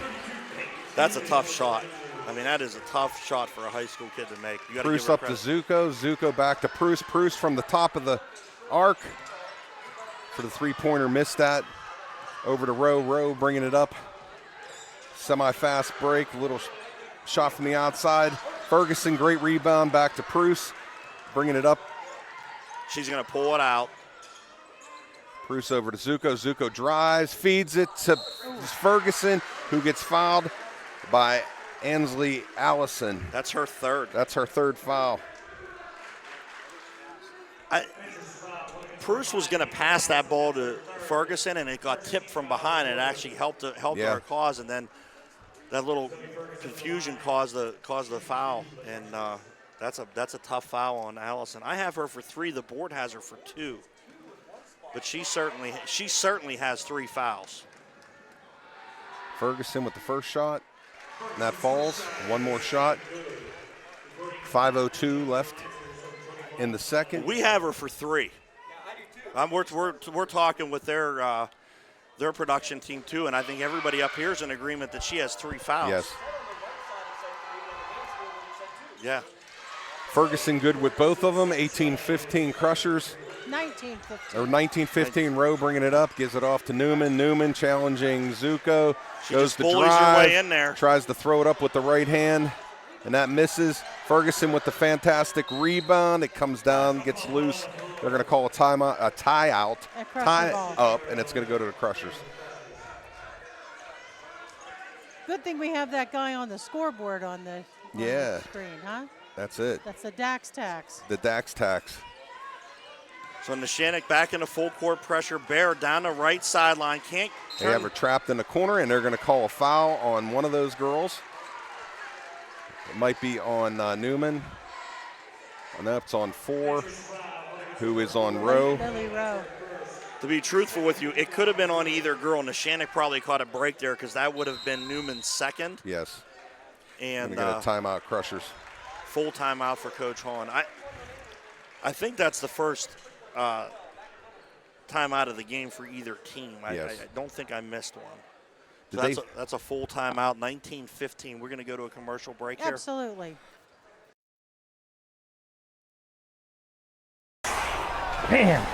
That's a tough shot. I mean, that is a tough shot for a high school kid to make. Bruce up to Zuko. Zuko back to Bruce. Bruce from the top of the arc for the 3-pointer. Missed that. Over to Rowe. Rowe bringing it up. Semi-fast break. Little shot from the outside. Ferguson, great rebound. Back to Bruce. Bringing it up. She's going to pull it out. Bruce over to Zuko. Zuko drives, feeds it to Ferguson, who gets fouled by Ansley Allison. That's her third. That's her third foul. Bruce was going to pass that ball to Ferguson, and it got tipped from behind. It actually helped our cause, and then that little confusion caused the foul. And that's a tough foul on Allison. I have her for 3. The board has her for 2. But she certainly has 3 fouls. Ferguson with the first shot, and that falls. One more shot. 5:02 left in the second. We have her for 3. We're talking with their production team too, and I think everybody up here is in agreement that she has 3 fouls. Yes. Yeah. Ferguson good with both of them. 18-15 Crushers. 19-15. Or 19-15 Rowe bringing it up, gives it off to Newman. Newman challenging Zuko. She goes just to bullies drive. her way in there. Tries to throw it up with the right hand, and that misses. Ferguson with the fantastic rebound. It comes down, gets loose. They're going to call a timeout, a tie up, and it's going to go to the Crushers. Good thing we have that guy on the scoreboard on the screen, huh? That's it. That's the Dax tax. The Dax tax. So Neshannock back into full court pressure. Bear down the right sideline. They have her trapped in the corner, and they're going to call a foul on one of those girls. It might be on Newman. And that's on 4, who is on Rowe. Billy Rowe. To be truthful with you, it could have been on either girl. Neshannock probably caught a break there because that would have been Newman's second. Yes. And we got a timeout, Crushers. Full timeout for Coach Hahn. I think that's the first timeout of the game for either team. Yes. I don't think I missed one. So that's a full timeout, 19-15. We're going to go to a commercial break here. Absolutely. Man.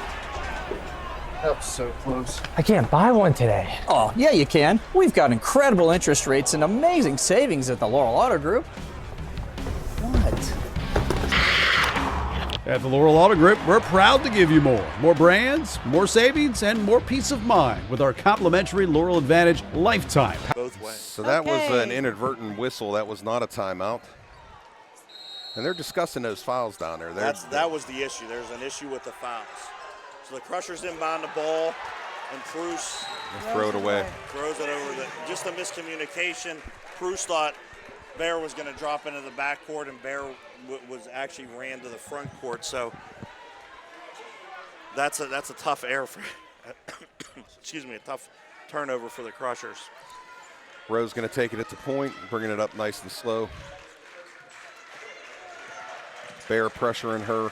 That was so close. I can't buy one today. Oh, yeah, you can. We've got incredible interest rates and amazing savings at the Laurel Auto Group. What? At the Laurel Auto Group, we're proud to give you more. More brands, more savings, and more peace of mind with our complimentary Laurel Advantage Lifetime. Both ways. So that was an inadvertent whistle. That was not a timeout. And they're discussing those fouls down there. That was the issue. There's an issue with the fouls. So the Crushers inbound the ball, and Bruce throw it away. Throws it over. Just a miscommunication. Bruce thought Bear was going to drop into the backcourt, and Bear was actually ran to the front court. So That's a tough error for, excuse me, a tough turnover for the Crushers. Rowe's going to take it at the point, bringing it up nice and slow. Bear pressuring her.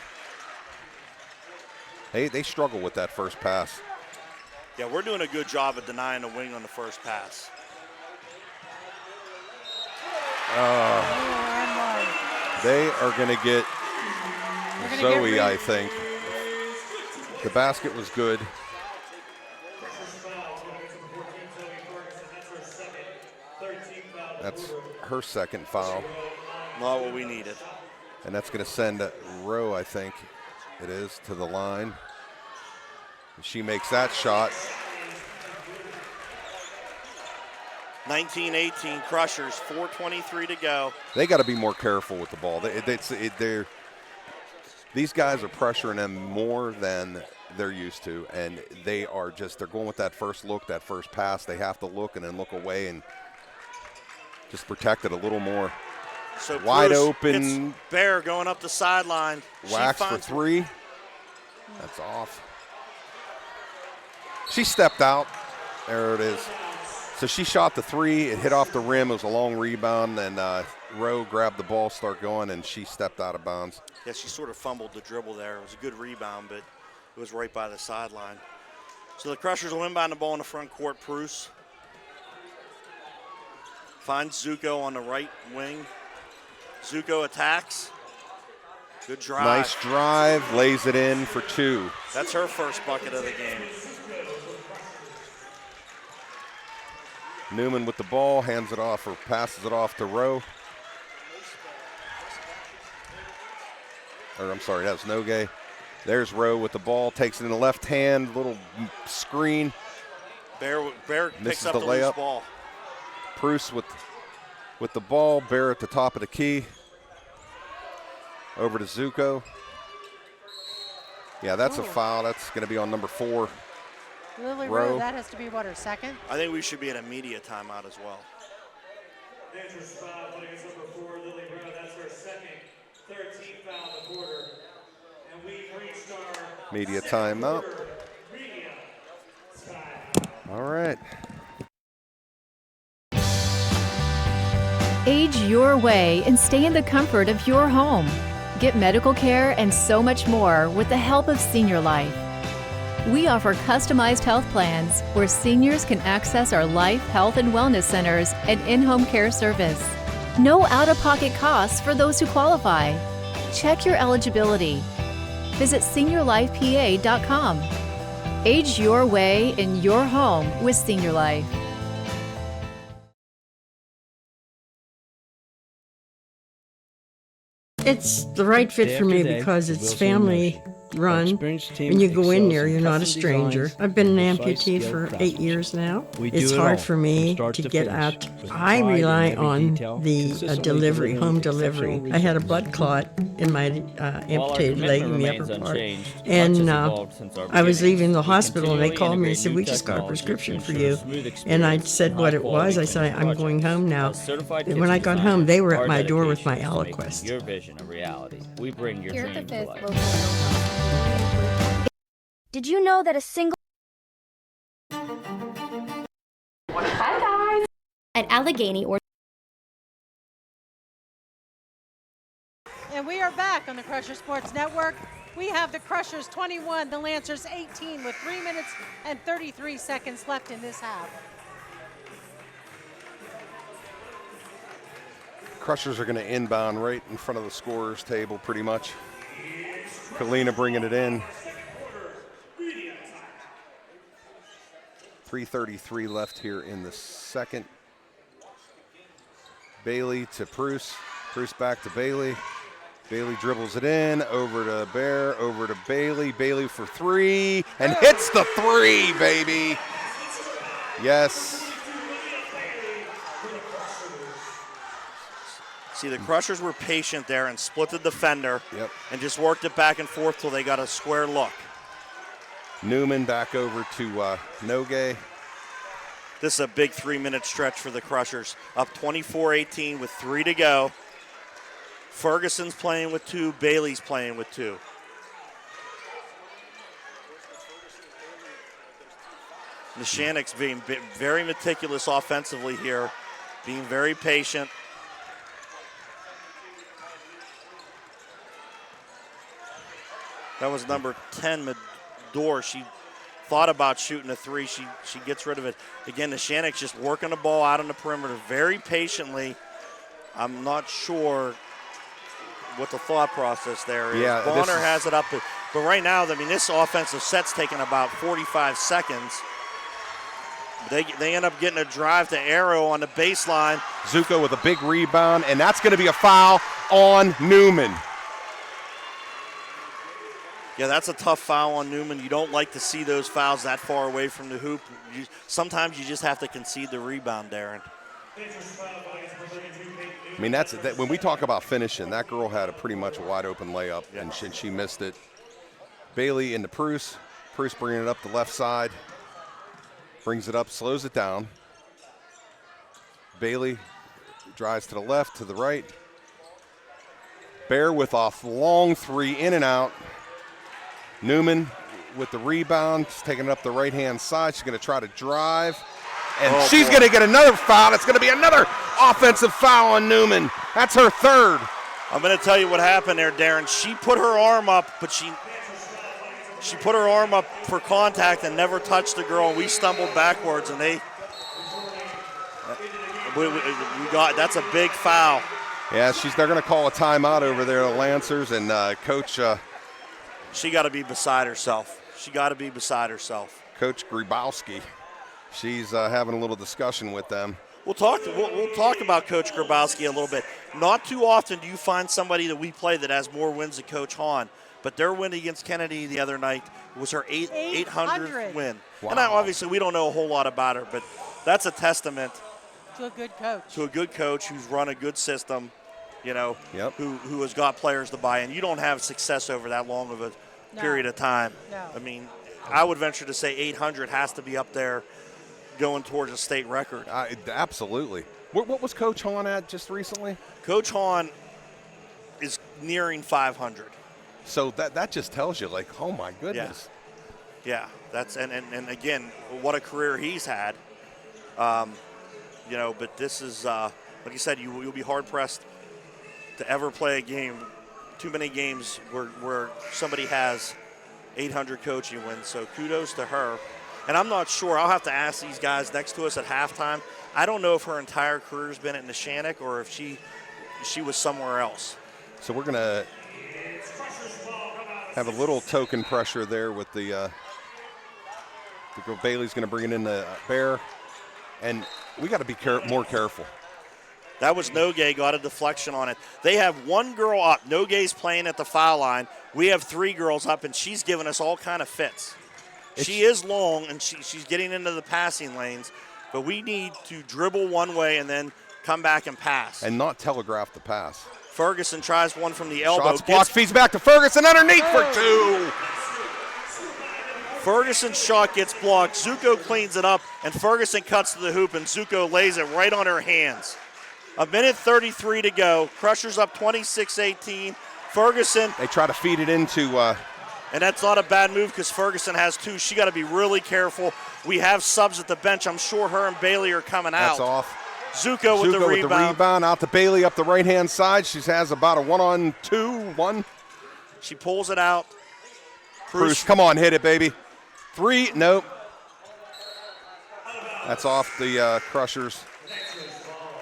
They struggle with that first pass. Yeah, we're doing a good job of denying the wing on the first pass. They are going to get Zoe, I think. The basket was good. That's her second foul. Not what we needed. And that's going to send Rowe, I think it is, to the line. She makes that shot. 19-18 Crushers, 4:23 to go. They got to be more careful with the ball. These guys are pressuring them more than they're used to, and they're going with that first look, that first pass. They have to look and then look away and just protect it a little more. So wide Bruce open. hits Bear going up the sideline. Wax for three. That's off. She stepped out. There it is. So she shot the three. It hit off the rim. It was a long rebound, and Rowe grabbed the ball, start going, and she stepped out of bounds. Yeah, she sort of fumbled the dribble there. It was a good rebound, but it was right by the sideline. So the Crushers will inbound the ball in the front court. Bruce finds Zuko on the right wing. Zuko attacks. Good drive. Nice drive. Lays it in for two. That's her first bucket of the game. Newman with the ball, hands it off or passes it off to Rowe. Or I'm sorry, that was Noge. There's Rowe with the ball, takes it in the left hand, little screen. Bear misses picks up the layup. loose ball. Bruce with the ball, Bear at the top of the key. Over to Zuko. Yeah, that's a foul. That's going to be on number 4. Lily Rowe. Rowe, that has to be what, her second? I think we should be at a media timeout as well. Dangerous foul putting us number 4, Lily Rowe. That's her second, 13th foul of the quarter. And we've reached our Media timeout. media timeout. All right. Age your way and stay in the comfort of your home. Get medical care and so much more with the help of Senior Life. We offer customized health plans where seniors can access our life, health, and wellness centers and in-home care service. No out-of-pocket costs for those who qualify. Check your eligibility. Visit seniorlifepa.com. Age your way in your home with Senior Life. It's the right fit for me because it's family run. When you go in there, you're not a stranger. I've been an amputee for 8 years now. It's hard for me to get out. I rely on the delivery, home delivery. I had a blood clot in my amputated leg in the upper part. And I was leaving the hospital and they called me and said, we just got a prescription for you. And I said what it was. I said, I'm going home now. And when I got home, they were at my door with my Aliquest. Your vision of reality. We bring your Here at dream the to 5th life. local Did you know that a single Hi guys. at Allegheny or And we are back on the Crusher Sports Network. We have the Crushers 21, the Lancers 18 with 3 minutes and 33 seconds left in this half. Crushers are going to inbound right in front of the scorer's table pretty much. Kalina bringing it in. 3:33 left here in the second. Bailey to Bruce. Bruce back to Bailey. Bailey dribbles it in, over to Bear, over to Bailey. Bailey for three, and hits the three, baby. Yes. See, the Crushers were patient there and split the defender and just worked it back and forth till they got a square look. Newman back over to Noge. This is a big 3-minute stretch for the Crushers. Up 24-18 with 3 to go. Ferguson's playing with 2. Bailey's playing with 2. Nishanik's being very meticulous offensively here, being very patient. That was number 10, Medor. She thought about shooting a three. She gets rid of it. Again, Nishanik's just working the ball out on the perimeter very patiently. I'm not sure what the thought process there is. Yeah, Bonner has it up, but right now, I mean, this offensive set's taking about 45 seconds. They end up getting a drive to Arrow on the baseline. Zuko with a big rebound, and that's going to be a foul on Newman. Yeah, that's a tough foul on Newman. You don't like to see those fouls that far away from the hoop. Sometimes you just have to concede the rebound, Darren. I mean, that when we talk about finishing, that girl had a pretty much wide open layup, and she missed it. Bailey into Pruce. Pruce bringing it up the left side. Brings it up, slows it down. Bailey drives to the left, to the right. Bear with a long three, in and out. Newman with the rebound, she's taking it up the right-hand side. She's going to try to drive, and she's going to get another foul. It's going to be another offensive foul on Newman. That's her third. I'm going to tell you what happened there, Darren. She put her arm up, but she put her arm up for contact and never touched the girl, and we stumbled backwards, and we got, that's a big foul. Yeah, they're going to call a timeout over there, the Lancers, and Coach. She got to be beside herself. She got to be beside herself. Coach Grabowski, she's having a little discussion with them. We'll talk about Coach Grabowski a little bit. Not too often do you find somebody that we play that has more wins than Coach Hahn, but their win against Kennedy the other night was her 800th win. Wow. And obviously we don't know a whole lot about her, but that's a testament to a good coach. To a good coach who's run a good system, you know, yep. who has got players to buy in. You don't have success over that long of a period of time. No. I mean, I would venture to say 800 has to be up there going towards a state record. Absolutely. What was Coach Hahn at just recently? Coach Hahn is nearing 500. So that just tells you, like, oh my goodness. Yeah, that's and again, what a career he's had. You know, but this is like you said, you'll be hard pressed to ever play a game, too many games where somebody has 800 coaching wins. So kudos to her. And I'm not sure. I'll have to ask these guys next to us at halftime. I don't know if her entire career's been at Nishanik or if she was somewhere else. So we're going to have a little token pressure there with the Bailey's going to bring it in the Bear. And we got to be more careful. That was Nogue, got a deflection on it. They have one girl up. Nogue's playing at the foul line. We have three girls up, and she's giving us all kind of fits. She is long, and she's getting into the passing lanes, but we need to dribble one way and then come back and pass. And not telegraph the pass. Ferguson tries one from the elbow. Shots blocked, feeds back to Ferguson underneath for two. Ferguson's shot gets blocked. Zuko cleans it up, and Ferguson cuts to the hoop, and Zuko lays it right on her hands. 1:33 to go. Crushers up 26-18. Ferguson. They try to feed it into. And that's not a bad move because Ferguson has two. She got to be really careful. We have subs at the bench. I'm sure her and Bailey are coming out. That's off. Zuko with the rebound. Out to Bailey up the right-hand side. She has about a 1-on-2. She pulls it out. Bruce, come on, hit it, baby. Three, nope. That's off the Crushers.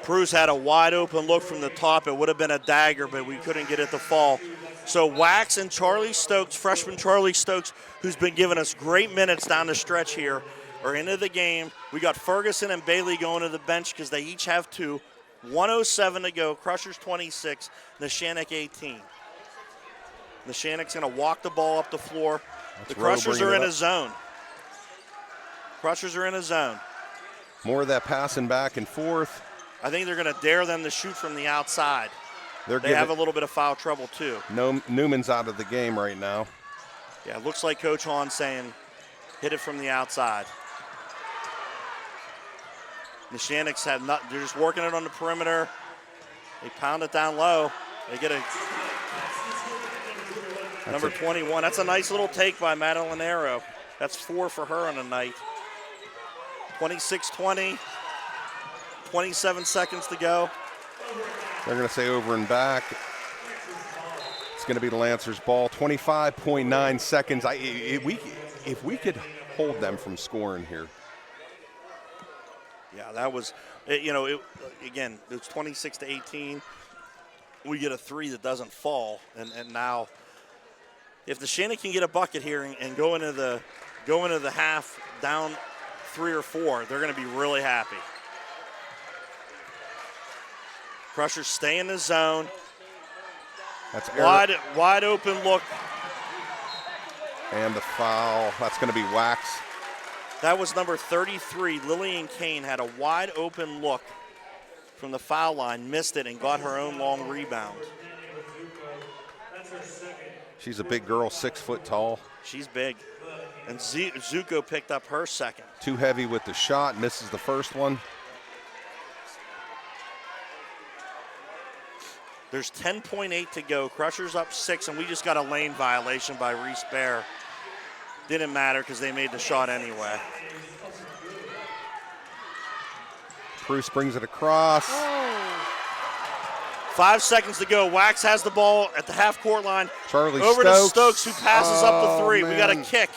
Cruz had a wide open look from the top. It would have been a dagger, but we couldn't get it to fall. So Wax and Charlie Stokes, freshman Charlie Stokes, who's been giving us great minutes down the stretch here, are into the game. We got Ferguson and Bailey going to the bench because they each have two. 1:07 to go. Crushers 26, Nishanik 18. Nishanik's going to walk the ball up the floor. The Crushers are in a zone. Crushers are in a zone. More of that passing back and forth. I think they're going to dare them to shoot from the outside. They have a little bit of foul trouble, too. Newman's out of the game right now. Yeah, it looks like Coach Hahn saying, hit it from the outside. Nishanik's they're just working it on the perimeter. They pound it down low. They get number 21. That's a nice little take by Madeline Arrow. That's 4 for her on the night. 26-20, 27 seconds to go. They're going to say over and back. It's going to be the Lancers' ball. 25.9 seconds. If we could hold them from scoring here. Yeah, that was, again, it's 26-18. We get a three that doesn't fall, and now if the Shannon can get a bucket here and go into the half down 3 or 4, they're going to be really happy. Crushers stay in the zone. That's wide open look. And the foul. That's going to be Wax. That was number 33. Lillian Kane had a wide open look from the foul line, missed it, and got her own long rebound. She's a big girl, 6 foot tall. She's big. And Zuko picked up her second. Too heavy with the shot, misses the first one. There's 10.8 to go. Crushers up 6, and we just got a lane violation by Reese Bear. Didn't matter because they made the shot anyway. Bruce brings it across. 5 seconds to go. Wax has the ball at the half-court line. Charlie over Stokes. to Stokes, who passes up the 3. Man. We got a kick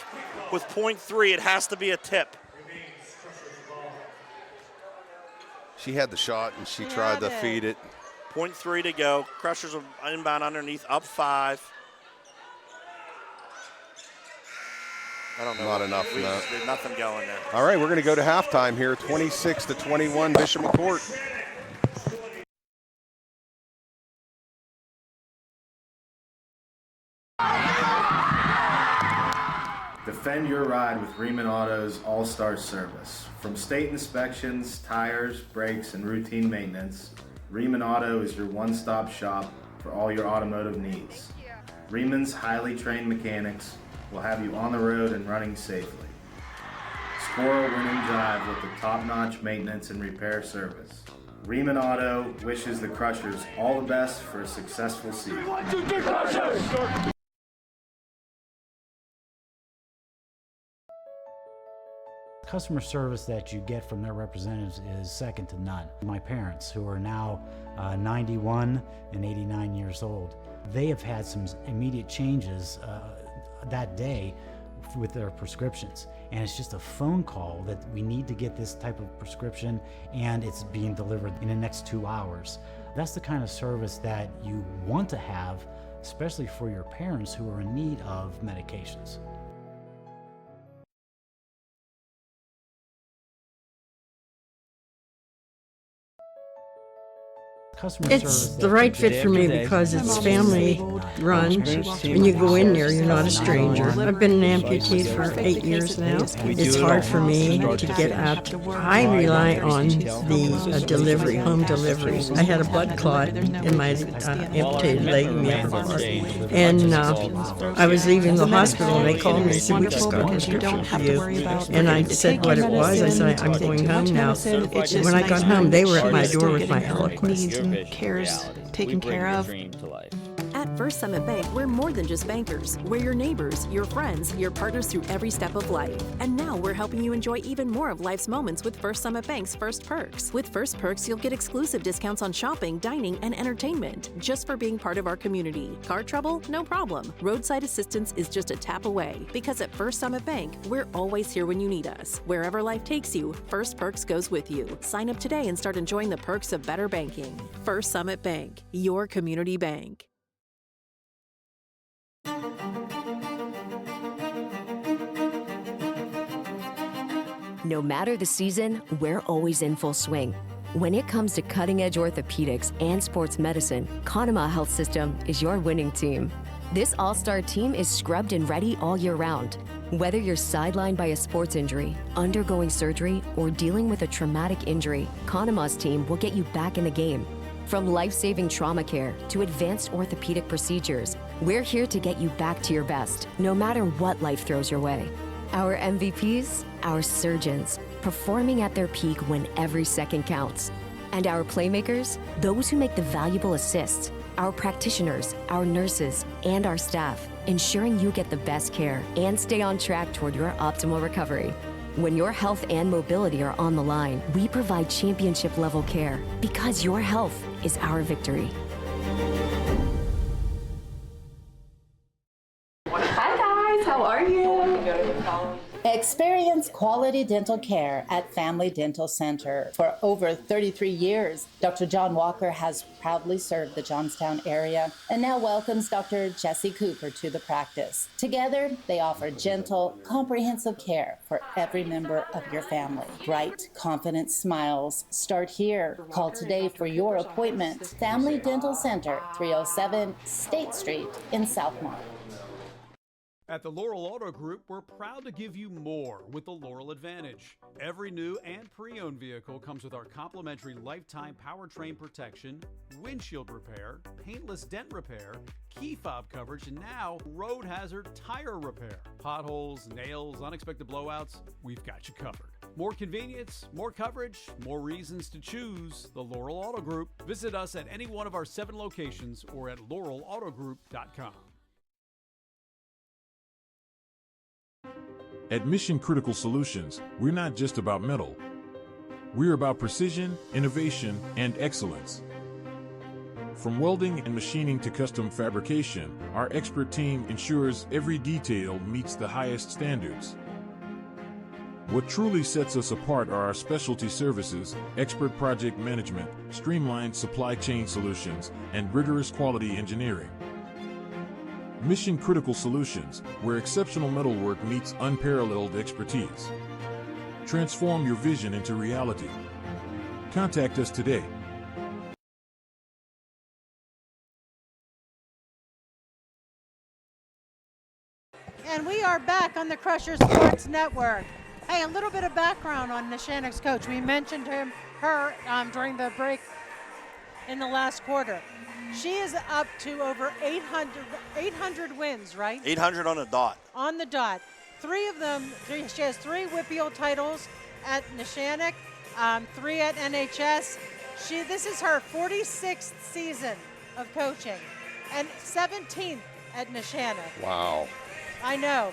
with .3. It has to be a tip. She had the shot, and she tried to feed it. .3 to go. Crushers are inbound underneath, up 5. I don't know. Not enough for that. There's nothing going there. All right, we're going to go to halftime here. 26-21, Bishop McCourt. Defend your ride with Riemann Auto's All-Star Service. From state inspections, tires, brakes, and routine maintenance, Riemann Auto is your one-stop shop for all your automotive needs. Riemann's highly trained mechanics will have you on the road and running safely. Score a winning drive with the top-notch maintenance and repair service. Riemann Auto wishes the Crushers all the best for a successful season. Customer service that you get from their representatives is second to none. My parents, who are now 91 and 89 years old, they have had some immediate changes that day with their prescriptions. And it's just a phone call that we need to get this type of prescription, and it's being delivered in the next 2 hours. That's the kind of service that you want to have, especially for your parents who are in need of medications. It's the right fit for me because it's family run, and you go in there, you're not a stranger. I've been an amputee for 8 years now. It's hard for me to get out. I rely on the delivery, home deliveries. I had a blood clot in my amputated leg in the upper part, and I was leaving the hospital, and they called me and said, "We just got a prescription for you." And I said what it was. I said, "I'm going home now." When I got home, they were at my door with my Eliquis. Cares taken care of. At First Summit Bank, we're more than just bankers. We're your neighbors, your friends, your partners through every step of life. And now we're helping you enjoy even more of life's moments with First Summit Bank's First Perks. With First Perks, you'll get exclusive discounts on shopping, dining, and entertainment just for being part of our community. Car trouble? No problem. Roadside assistance is just a tap away. Because at First Summit Bank, we're always here when you need us. Wherever life takes you, First Perks goes with you. Sign up today and start enjoying the perks of better banking. First Summit Bank, your community bank. No matter the season, we're always in full swing. When it comes to cutting-edge orthopedics and sports medicine, Conema Health System is your winning team. This all-star team is scrubbed and ready all year round. Whether you're sidelined by a sports injury, undergoing surgery, or dealing with a traumatic injury, Conema's team will get you back in the game. From life-saving trauma care to advanced orthopedic procedures, we're here to get you back to your best, no matter what life throws your way. Our MVPs, our surgeons, performing at their peak when every second counts. And our playmakers, those who make the valuable assists, our practitioners, our nurses, and our staff, ensuring you get the best care and stay on track toward your optimal recovery. When your health and mobility are on the line, we provide championship level care because your health is our victory. Hi guys, how are you? Experience quality dental care at Family Dental Center. For over 33 years, Dr. John Walker has proudly served the Johnstown area and now welcomes Dr. Jesse Cooper to the practice. Together, they offer gentle, comprehensive care for every member of your family. Bright, confident smiles start here. Call today for your appointment. Family Dental Center, 307 State Street in Southmont. At the Laurel Auto Group, we're proud to give you more with the Laurel Advantage. Every new and pre-owned vehicle comes with our complimentary lifetime powertrain protection, windshield repair, paintless dent repair, key fob coverage, and now road hazard tire repair. Potholes, nails, unexpected blowouts, we've got you covered. More convenience, more coverage, more reasons to choose the Laurel Auto Group. Visit us at any one of our 7 locations or at laurelautogroup.com. At Mission Critical Solutions, we're not just about metal. We're about precision, innovation, and excellence. From welding and machining to custom fabrication, our expert team ensures every detail meets the highest standards. What truly sets us apart are our specialty services, expert project management, streamlined supply chain solutions, and rigorous quality engineering. Mission Critical Solutions, where exceptional metalwork meets unparalleled expertise. Transform your vision into reality. Contact us today. And we are back on the Crusher Sports Network. Hey, a little bit of background on Neshannock's coach. We mentioned her during the break in the last quarter. She is up to over 800 wins, right? 800 on the dot. On the dot. She has 3 WPIAA titles at Neshannock, 3 at NHS. This is her 46th season of coaching and 17th at Neshannock. Wow. I know.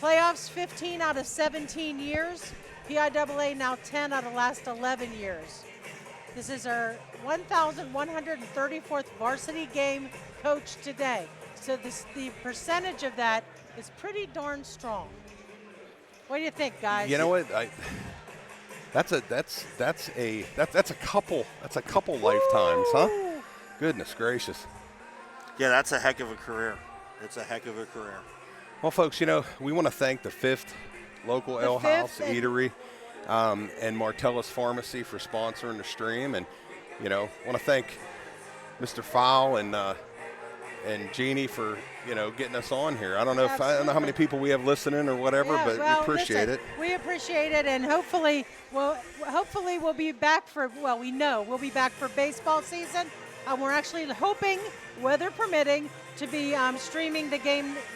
Playoffs 15 out of 17 years. PIAA now 10 out of the last 11 years. This is her 1,134th varsity game coached today. So the percentage of that is pretty darn strong. What do you think, guys? You know what? That's a couple lifetimes, huh? Goodness gracious. Yeah, that's a heck of a career. It's a heck of a career. Well, folks, we want to thank the 5th local Ale House Eatery and Martellus Pharmacy for sponsoring the stream, and want to thank Mr. Fowl and Jeannie for getting us on here. I don't know how many people we have listening or whatever, but we appreciate it. We appreciate it, and hopefully we'll be back for we'll be back for baseball season. We're actually hoping, weather permitting, to be streaming the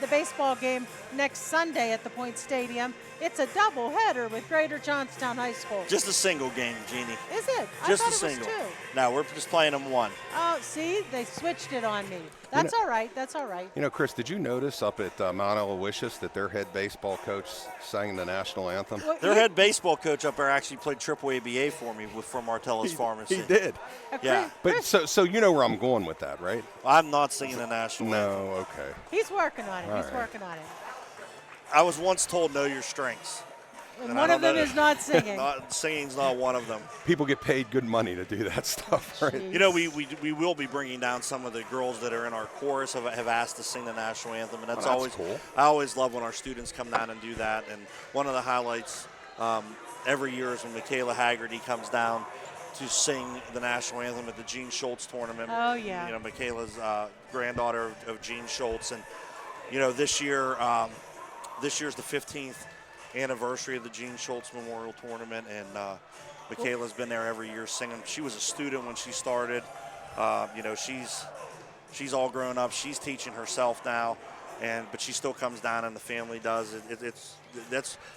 baseball game next Sunday at the Point Stadium. It's a doubleheader with Greater Johnstown High School. Just a single game, Jeannie. Is it? Just I a thought single. It was 2. No, we're just playing them 1. Oh, see, they switched it on me. That's all right. That's all right. Chris, did you notice up at Mount Aloysius that their head baseball coach sang the national anthem? Well, their head baseball coach up there actually played AAA for me from Martellus Pharmacy. He did. Yeah. But so you know where I'm going with that, right? I'm not singing the national anthem. No, okay. He's working on it. All He's right. working on it. I was once told, know your strengths. And one of them is not singing. Singing's not one of them. People get paid good money to do that stuff, right? We will be bringing down some of the girls that are in our chorus have asked to sing the national anthem, and that's always cool. I always love when our students come down and do that. And one of the highlights every year is when Michaela Haggerty comes down to sing the national anthem at the Gene Schultz tournament. Oh yeah. Michaela's granddaughter of Gene Schultz, and this year's the 15th anniversary of the Gene Schultz Memorial Tournament, and Michaela's been there every year singing. She was a student when she started. She's all grown up. She's teaching herself now, but she still comes down, and the family does.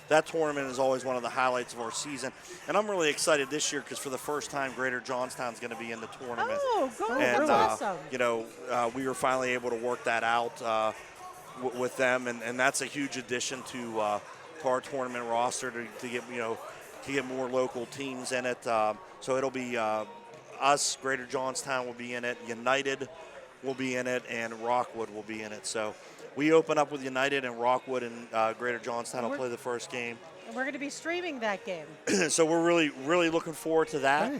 That tournament is always one of the highlights of our season, and I'm really excited this year because for the first time, Greater Johnstown's going to be in the tournament. Oh, good! And That's awesome. we were finally able to work that out with them, and that's a huge addition to IndyCar tournament roster to get to get more local teams in it. So it'll be us, Greater Johnstown will be in it, United will be in it, and Rockwood will be in it. So we open up with United, and Rockwood and Greater Johnstown will play the first game. And we're going to be streaming that game. So we're really looking forward to that.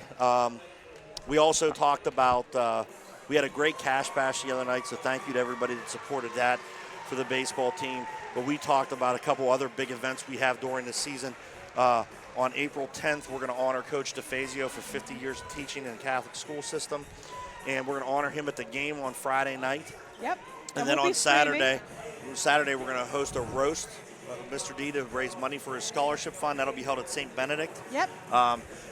We also talked about, we had a great cash bash the other night, so thank you to everybody that supported that for the baseball team. But we talked about a couple other big events we have during the season. On April 10th, we're going to honor Coach DeFazio for 50 years of teaching in the Catholic school system. And we're going to honor him at the game on Friday night. Yep. And then on Saturday, we're going to host a roast of Mr. D to raise money for his scholarship fund. That'll be held at St. Benedict. Yep.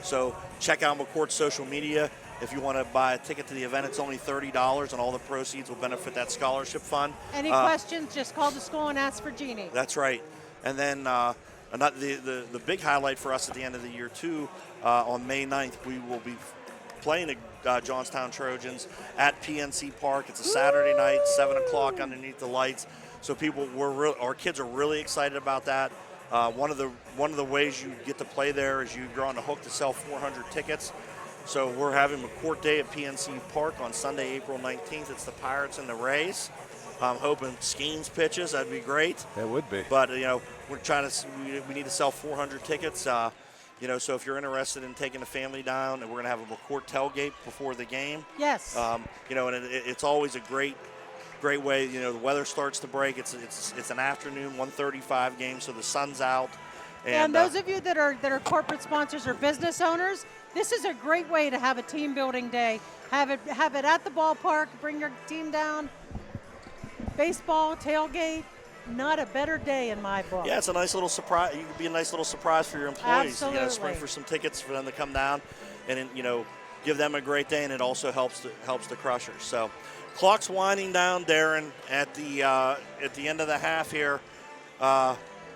So check out McCourt's social media. If you want to buy a ticket to the event, it's only $30, and all the proceeds will benefit that scholarship fund. Any questions, just call the school and ask for Jeannie. That's right. And then the big highlight for us at the end of the year, too, on May 9th, we will be playing the Johnstown Trojans at PNC Park. It's a Saturday night, 7 o'clock underneath the lights. So our kids are really excited about that. One of the ways you get to play there is you're on the hook to sell 400 tickets. So we're having McCourt Day at PNC Park on Sunday, April 19th. It's the Pirates and the Rays. I'm hoping Skeens pitches. That'd be great. That would be. But we're trying to. We need to sell 400 tickets. So if you're interested in taking the family down, and we're going to have a McCourt tailgate before the game. Yes. And it's always a great way. The weather starts to break. It's an afternoon 1:35 game, so the sun's out. And those of you that are corporate sponsors or business owners, this is a great way to have a team building day. Have it at the ballpark. Bring your team down. Baseball tailgate. Not a better day in my book. Yeah, it's a nice little surprise. You could be a nice little surprise for your employees. Absolutely. Spring for some tickets for them to come down, and give them a great day, and it also helps the Crushers. So, clock's winding down, Darren. At the end of the half here,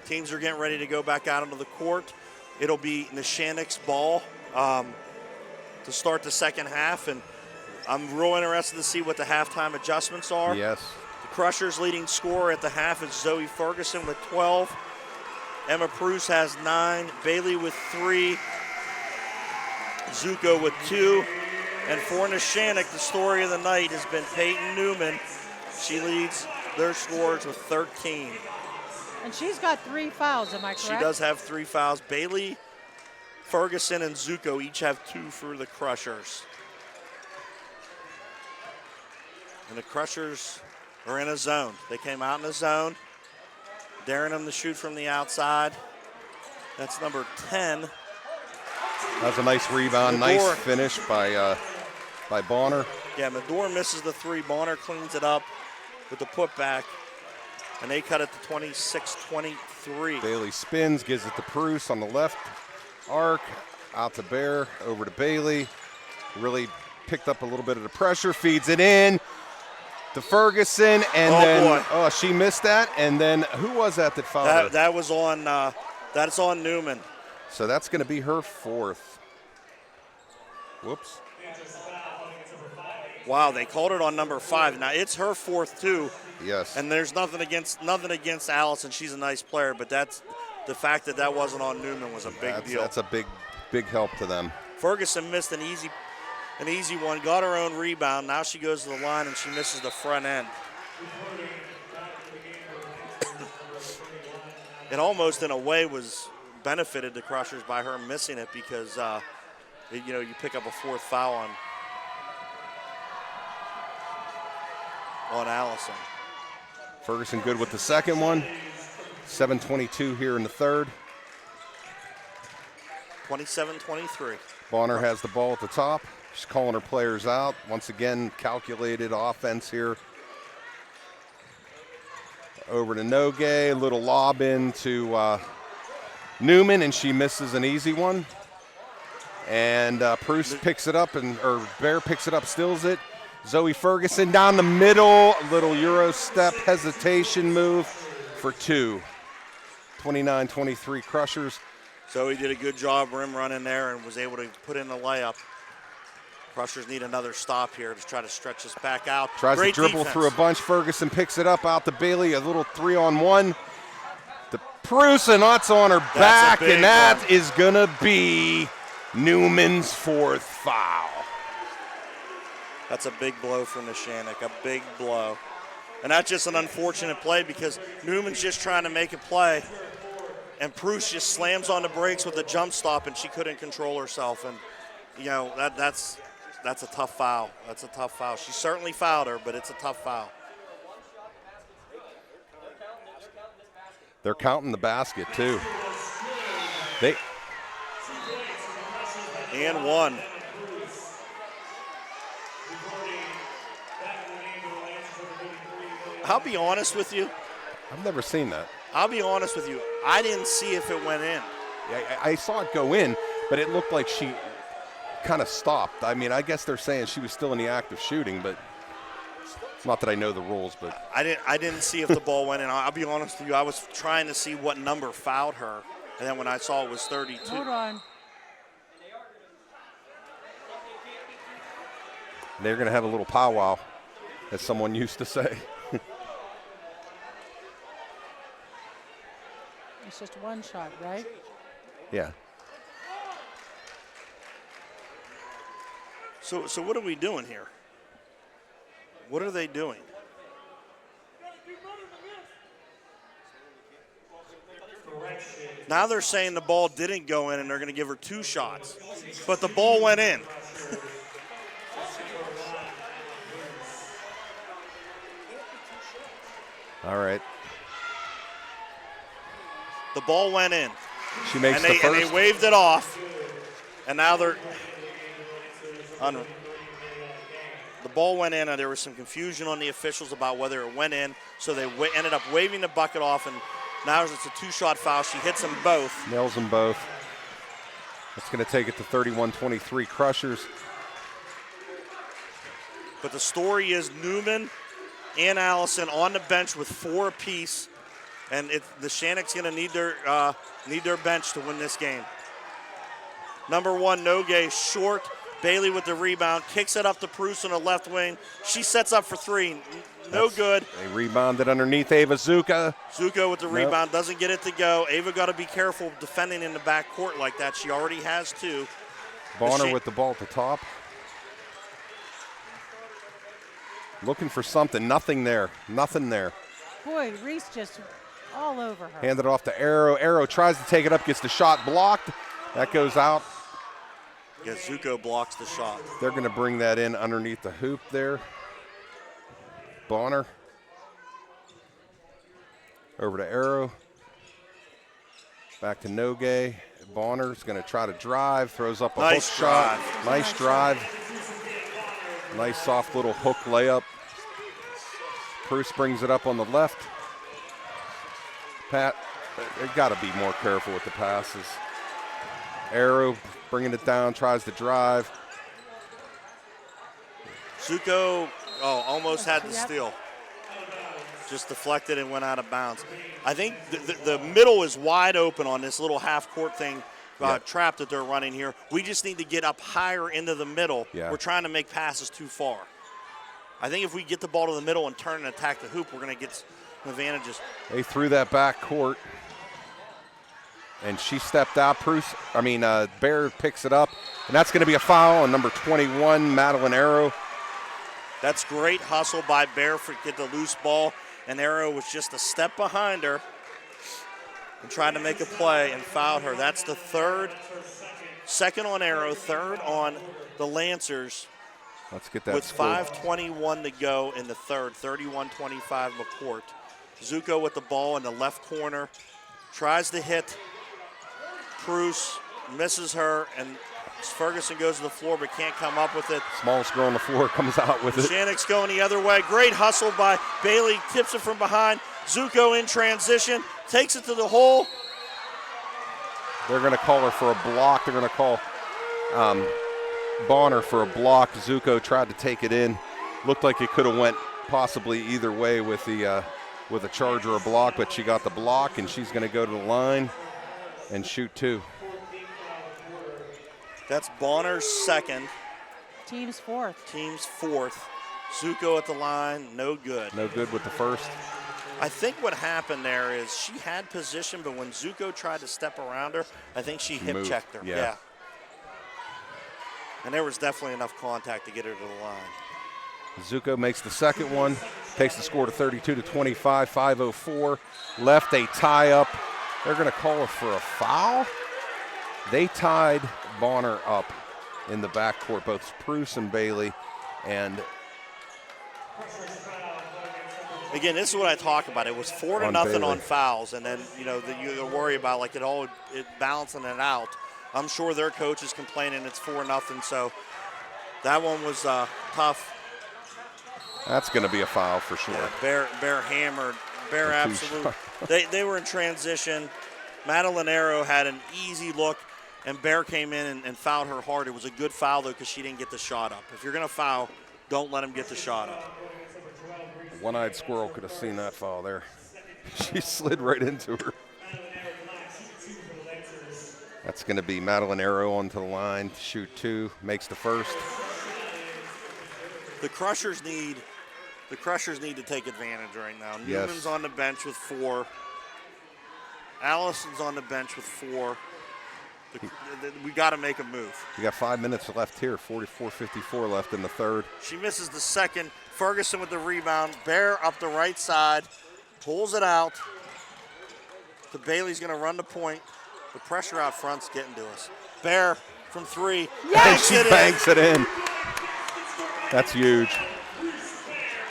teams are getting ready to go back out onto the court. It'll be Neshannock's ball to start the second half, and I'm real interested to see what the halftime adjustments are. Yes. Crushers' leading scorer at the half is Zoe Ferguson with 12. Emma Pruce has 9. Bailey with 3. Zuko with 2. And for Neshannock, the story of the night has been Peyton Newman. She leads their scorers with 13. And she's got 3 fouls, am I correct? She does have 3 fouls. Bailey, Ferguson, and Zuko each have 2 for the Crushers. And the Crushers are in a zone. They came out in a zone, daring them to shoot from the outside. That's number 10. That was a nice rebound. Medore. Nice finish by Bonner. Yeah, Medore misses the 3. Bonner cleans it up with the putback, and they cut it to 26-23. Bailey spins, gives it to Pruce on the left arc, out to Bear, over to Bailey. Really picked up a little bit of the pressure, feeds it in to Ferguson, and she missed that. And then who was that fouled her? That was on. That's on Newman. So that's going to be her 4th. Whoops. Wow, they called it on number 5. Now it's her 4th too. Yes. And there's nothing against Allison. She's a nice player, but that's the fact that wasn't on Newman was a big deal. That's a big help to them. Ferguson missed an easy one, got her own rebound. Now she goes to the line and she misses the front end. It almost, in a way, was benefited the Crushers by her missing it because, you pick up a 4th foul on Allison. Ferguson good with the second one. 7:22 here in the third. 27-23. Bonner has the ball at the top. She's calling her players out. Once again, calculated offense here. Over to Nogue, a little lob in to Newman, and she misses an easy one. And Pruce picks it up, or Bear picks it up, steals it. Zoe Ferguson down the middle, a little Euro step hesitation move for 2. 29-23 Crushers. Zoe did a good job rim running there and was able to put in the layup. Crushers need another stop here to try to stretch this back out. Tries Great to dribble defense through a bunch. Ferguson picks it up out to Bailey, a little 3-on-1. The Pruce, and that's on her back, and that is going to be Newman's 4th foul. That's a big blow for Neshannock, a big blow. And that's just an unfortunate play because Newman's just trying to make a play, and Pruce just slams on the brakes with a jump stop, and she couldn't control herself. And, you know, that's a tough foul. That's a tough foul. She certainly fouled her, but it's a tough foul. They're counting the basket, too. And one. I'll be honest with you. I've never seen that. I'll be honest with you. I didn't see if it went in. Yeah, I saw it go in, but it looked like she kind of stopped. I mean, I guess they're saying she was still in the act of shooting, but not that I know the rules. But I didn't see if the ball went in. I'll be honest with you. I was trying to see what number fouled her, and then when I saw it was 32. Hold on. They're going to have a little powwow, as someone used to say. It's just one shot, right? Yeah. So what are we doing here? What are they doing? Now they're saying the ball didn't go in and they're going to give her 2 shots. But the ball went in. All right. The ball went in. She makes the first. And they waved it off. And now they're the ball went in, and there was some confusion on the officials about whether it went in. So they ended up waving the bucket off, and now it's a 2-shot foul. She hits them both. Nails them both. That's going to take it to 31-23 Crushers. But the story is Newman and Allison on the bench with 4 apiece, and the Shannock's going to need their bench to win this game. Number 1, Noge, short. Bailey with the rebound, kicks it up to Pruce on the left wing. She sets up for 3. No good. They rebounded underneath Ava Zuka. Zuka with the rebound, doesn't get it to go. Ava got to be careful defending in the back court like that. She already has 2. Bonner with the ball at the top. Looking for something. Nothing there. Nothing there. Boy, Reese just all over her. Handed off to Arrow. Arrow tries to take it up, gets the shot blocked. That goes out. Yeah, Zuko blocks the shot. They're going to bring that in underneath the hoop there. Bonner. Over to Arrow. Back to Noge. Bonner's going to try to drive. Throws up a hook shot. Nice drive. Nice soft little hook layup. Pruce brings it up on the left. Pat, they've got to be more careful with the passes. Arrow bringing it down, tries to drive. Zuko, almost had the steal. Just deflected and went out of bounds. I think the middle is wide open on this little half-court thing, trap that they're running here. We just need to get up higher into the middle. Yeah. We're trying to make passes too far. I think if we get the ball to the middle and turn and attack the hoop, we're going to get some advantages. They threw that back court. And she stepped out. Bear picks it up. And that's going to be a foul on number 21, Madeline Arrow. That's great hustle by Bear for get the loose ball. And Arrow was just a step behind her and trying to make a play and fouled her. That's the second on Arrow, third on the Lancers. Let's get that with score. 5:21 to go in the third, 31-25 McCourt. Zuko with the ball in the left corner. Tries to hit Pruce, misses her, and Ferguson goes to the floor but can't come up with it. Smallest girl on the floor comes out with it. Shannock's going the other way. Great hustle by Bailey, tips it from behind. Zuko in transition, takes it to the hole. They're going to call her for a block. They're going to call Bonner for a block. Zuko tried to take it in. Looked like it could have went possibly either way with a charge or a block, but she got the block, and she's going to go to the line and shoot 2. That's Bonner's second. Team's fourth. Zuko at the line, no good. No good with the first. I think what happened there is she had position, but when Zuko tried to step around her, I think she hip checked her. Yeah. And there was definitely enough contact to get her to the line. Zuko makes the second one, takes the score to 32-25, 5:04 left, a tie up. They're going to call her for a foul. They tied Bonner up in the backcourt, both Pruce and Bailey. And again, this is what I talk about. It was 4-0 on fouls, and then you worry about like it balancing it out. I'm sure their coach is complaining it's 4-0, so that one was tough. That's going to be a foul for sure. Yeah, Bear hammered. Bear absolutely. They were in transition. Madeline Arrow had an easy look, and Bear came in and fouled her hard. It was a good foul, though, because she didn't get the shot up. If you're going to foul, don't let them get the shot up. One-eyed squirrel could have seen that foul there. She slid right into her. That's going to be Madeline Arrow onto the line to shoot 2, makes the first. The Crushers need to take advantage right now. Yes. Newman's on the bench with 4. Allison's on the bench with 4. We got to make a move. We got 5 minutes left here, 44-54 left in the third. She misses the second. Ferguson with the rebound. Bear up the right side, pulls it out. The Bailey's going to run the point. The pressure out front's getting to us. Bear from 3. Yes! She banks it in. That's huge.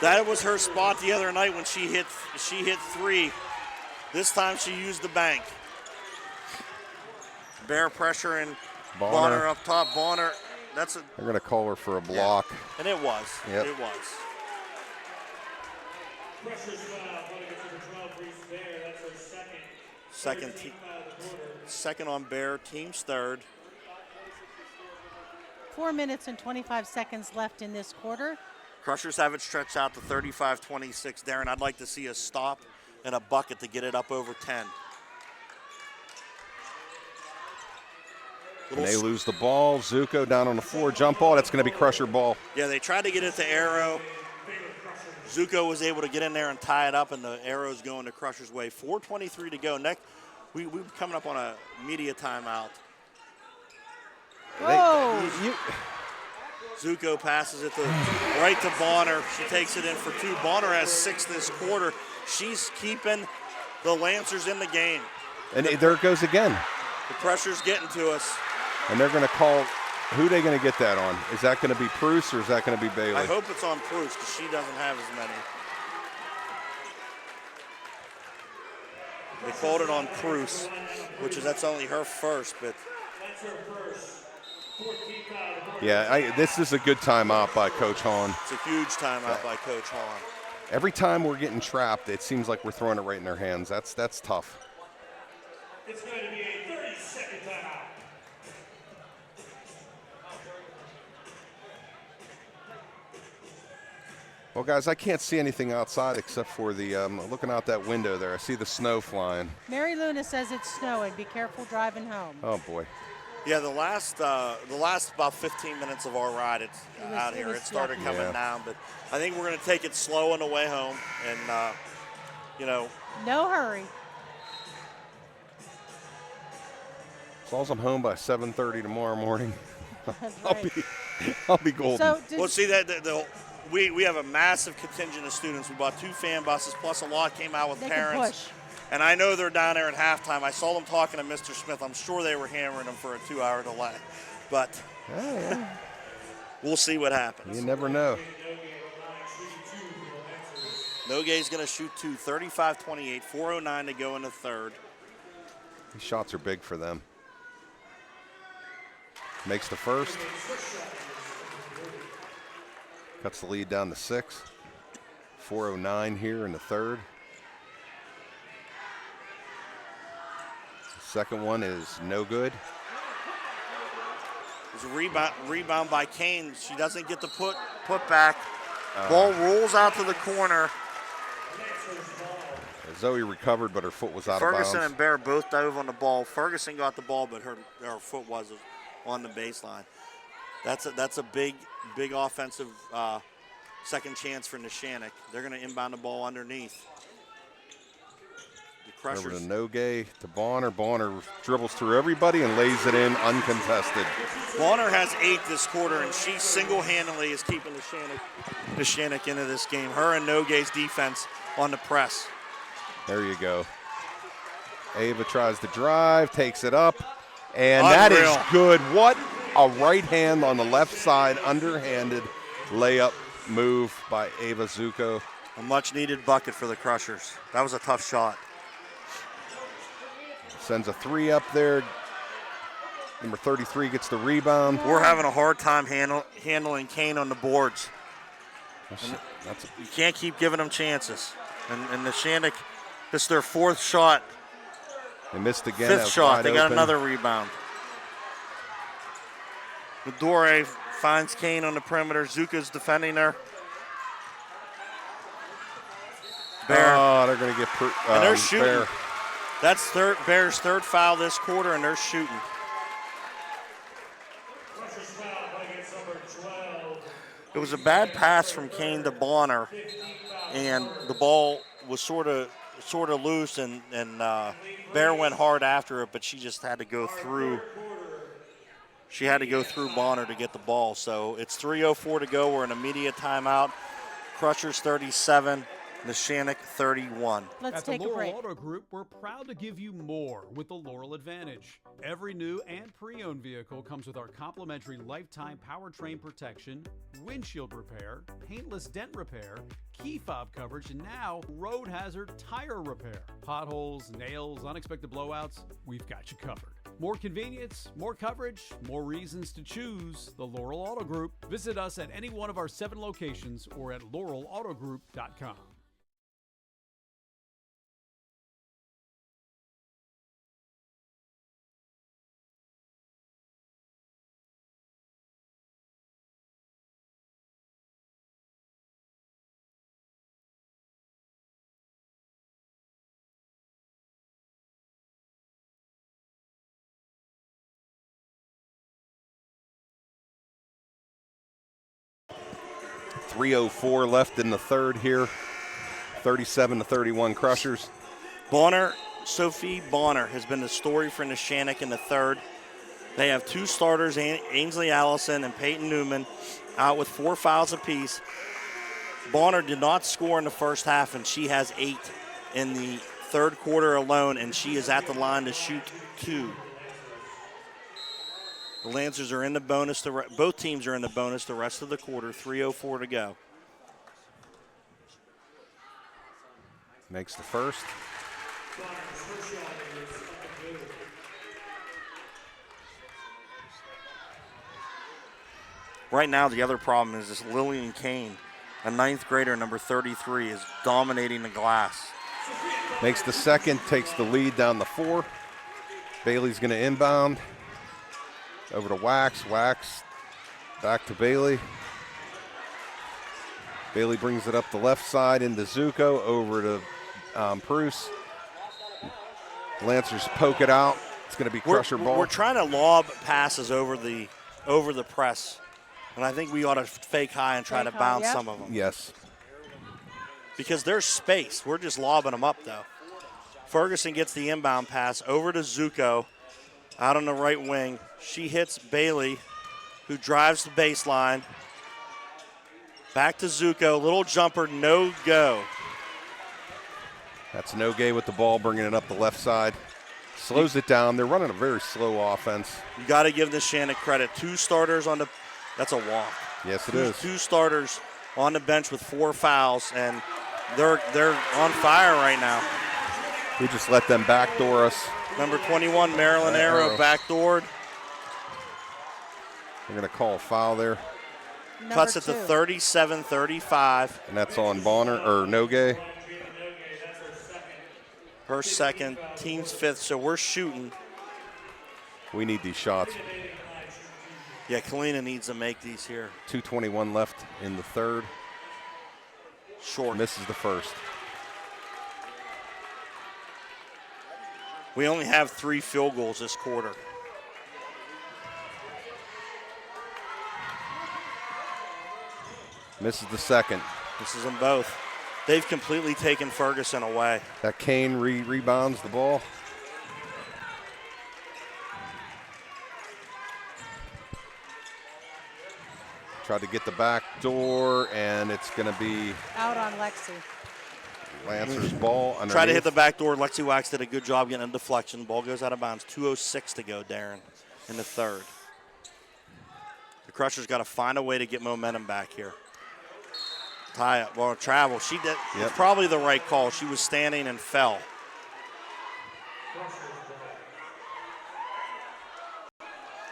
That was her spot the other night when she hit 3. This time she used the bank. Bear pressure and Bonner up top. Bonner, they're going to call her for a block. Yeah. And it was. Yep. It was. Second on Bear, team's third. 4 minutes and 25 seconds left in this quarter. Crushers have it stretched out to 35-26. Darren, I'd like to see a stop and a bucket to get it up over 10. And they lose the ball. Zuko down on the floor, jump ball. That's going to be Crusher ball. Yeah, they tried to get it to Arrow. Zuko was able to get in there and tie it up, and the Arrow's going to Crusher's way. 4:23 to go. Next, we're coming up on a media timeout. Zuko passes it right to Bonner. She takes it in for 2. Bonner has 6 this quarter. She's keeping the Lancers in the game. And there it goes again. The pressure's getting to us. And they're going to call, who are they going to get that on? Is that going to be Pruce or is that going to be Bailey? I hope it's on Pruce because she doesn't have as many. They called it on Pruce, that's only her first, but. Yeah, this is a good timeout by Coach Hahn. It's a huge timeout by Coach Hahn. Every time we're getting trapped, it seems like we're throwing it right in their hands. That's tough. It's going to be a 30-second timeout. Well, guys, I can't see anything outside except for the looking out that window there. I see the snow flying. Mary Luna says it's snowing. Be careful driving home. Oh boy. Yeah, the last about 15 minutes of our ride, it's out here. It started coming down, but I think we're going to take it slow on the way home, and no hurry. As long as I'm home by 7:30 tomorrow morning, Right. I'll be golden. Well, see that we have a massive contingent of students. We bought 2 fan buses, plus a lot came out with parents. And I know they're down there at halftime. I saw them talking to Mr. Smith. I'm sure they were hammering him for a 2-hour delay. But we'll see what happens. You never know. Nogay's going to shoot 2, 35-28, 4:09 to go in the third. These shots are big for them. Makes the first. Cuts the lead down to 6. 4:09 here in the third. Second one is no good. There's a rebound by Kane. She doesn't get the put back. Ball rolls out to the corner. Zoe recovered, but her foot was out of bounds. Ferguson and Bear both dove on the ball. Ferguson got the ball, but her foot was on the baseline. That's a big offensive second chance for Neshannock. They're going to inbound the ball underneath. Crushers. Over to Nogue, to Bonner. Bonner dribbles through everybody and lays it in uncontested. Bonner has 8 this quarter, and she single-handedly is keeping the Shannock into this game. Her and Nogue's defense on the press. There you go. Ava tries to drive, takes it up, and Unreal. That is good. What a right hand on the left side, underhanded layup move by Ava Zuko. A much-needed bucket for the Crushers. That was a tough shot. Sends a 3 up there. Number 33 gets the rebound. We're having a hard time handling Kane on the boards. You can't keep giving them chances. And the Shannock, this is their 4th shot. They missed again. 5th shot. They got open. another rebound. Medore finds Kane on the perimeter. Zuka's defending her. Bear. Oh, they're going to get and they're shooting. Bear. That's Bear's 3rd foul this quarter, and they're shooting. It was a bad pass from Kane to Bonner, and the ball was sort of loose, and Bear went hard after it, but she just had to go through. She had to go through Bonner to get the ball. So it's 3:04 to go. We're in immediate timeout. Crushers 37. The Shannock 31. Let's take a break. At the break. Laurel Auto Group, we're proud to give you more with the Laurel Advantage. Every new and pre-owned vehicle comes with our complimentary lifetime powertrain protection, windshield repair, paintless dent repair, key fob coverage, and now road hazard tire repair. Potholes, nails, unexpected blowouts, we've got you covered. More convenience, more coverage, more reasons to choose the Laurel Auto Group. Visit us at any one of our 7 locations or at laurelautogroup.com. .304 left in the third here. 37-31 Crushers. Bonner, Sophie Bonner has been the story for Neshannock in the third. They have 2 starters, Ainsley Allison and Peyton Newman, out with 4 fouls apiece. Bonner did not score in the first half, and she has 8 in the third quarter alone, and she is at the line to shoot 2. The Lancers are in the bonus. Both teams are in the bonus the rest of the quarter. 3:04 to go. Makes the first. Right now, the other problem is this Lillian Kane, a 9th grader, number 33, is dominating the glass. Makes the second, takes the lead down the 4. Bailey's going to inbound. Over to Wax. Wax back to Bailey. Bailey brings it up the left side into Zuko. Over to Bruce. Lancers poke it out. It's going to be Crusher ball. We're trying to lob passes over the press. And I think we ought to fake high and try to bounce some of them. Yes. Because there's space. We're just lobbing them up, though. Ferguson gets the inbound pass over to Zuko out on the right wing. She hits Bailey, who drives the baseline. Back to Zuko. Little jumper, no go. That's Nogue with the ball, bringing it up the left side. Slows it down. They're running a very slow offense. You got to give the Shannock credit. 2 starters on the – that's a walk. Yes, it is. 2 starters on the bench with 4 fouls, and they're on fire right now. We just let them backdoor us. Number 21, Marilyn Arrow, backdoored. We're going to call a foul there. Cuts it to 37-35. And that's on Bonner, or Nogue. Her second, team's 5th, so we're shooting. We need these shots. Yeah, Kalina needs to make these here. 2:21 left in the third. Short. Misses the first. We only have 3 field goals this quarter. Misses the second. Misses them both. they've completely taken Ferguson away. That Kane rebounds the ball. Tried to get the back door, and it's going to be out on Lexi. Lancer's ball underneath. Try to hit the back door. Lexi Wax did a good job getting a deflection. Ball goes out of bounds. 2:06 to go, Darren, in the third. The Crushers got to find a way to get momentum back here. Tie up, well, travel. She did. It's probably the right call. She was standing and fell.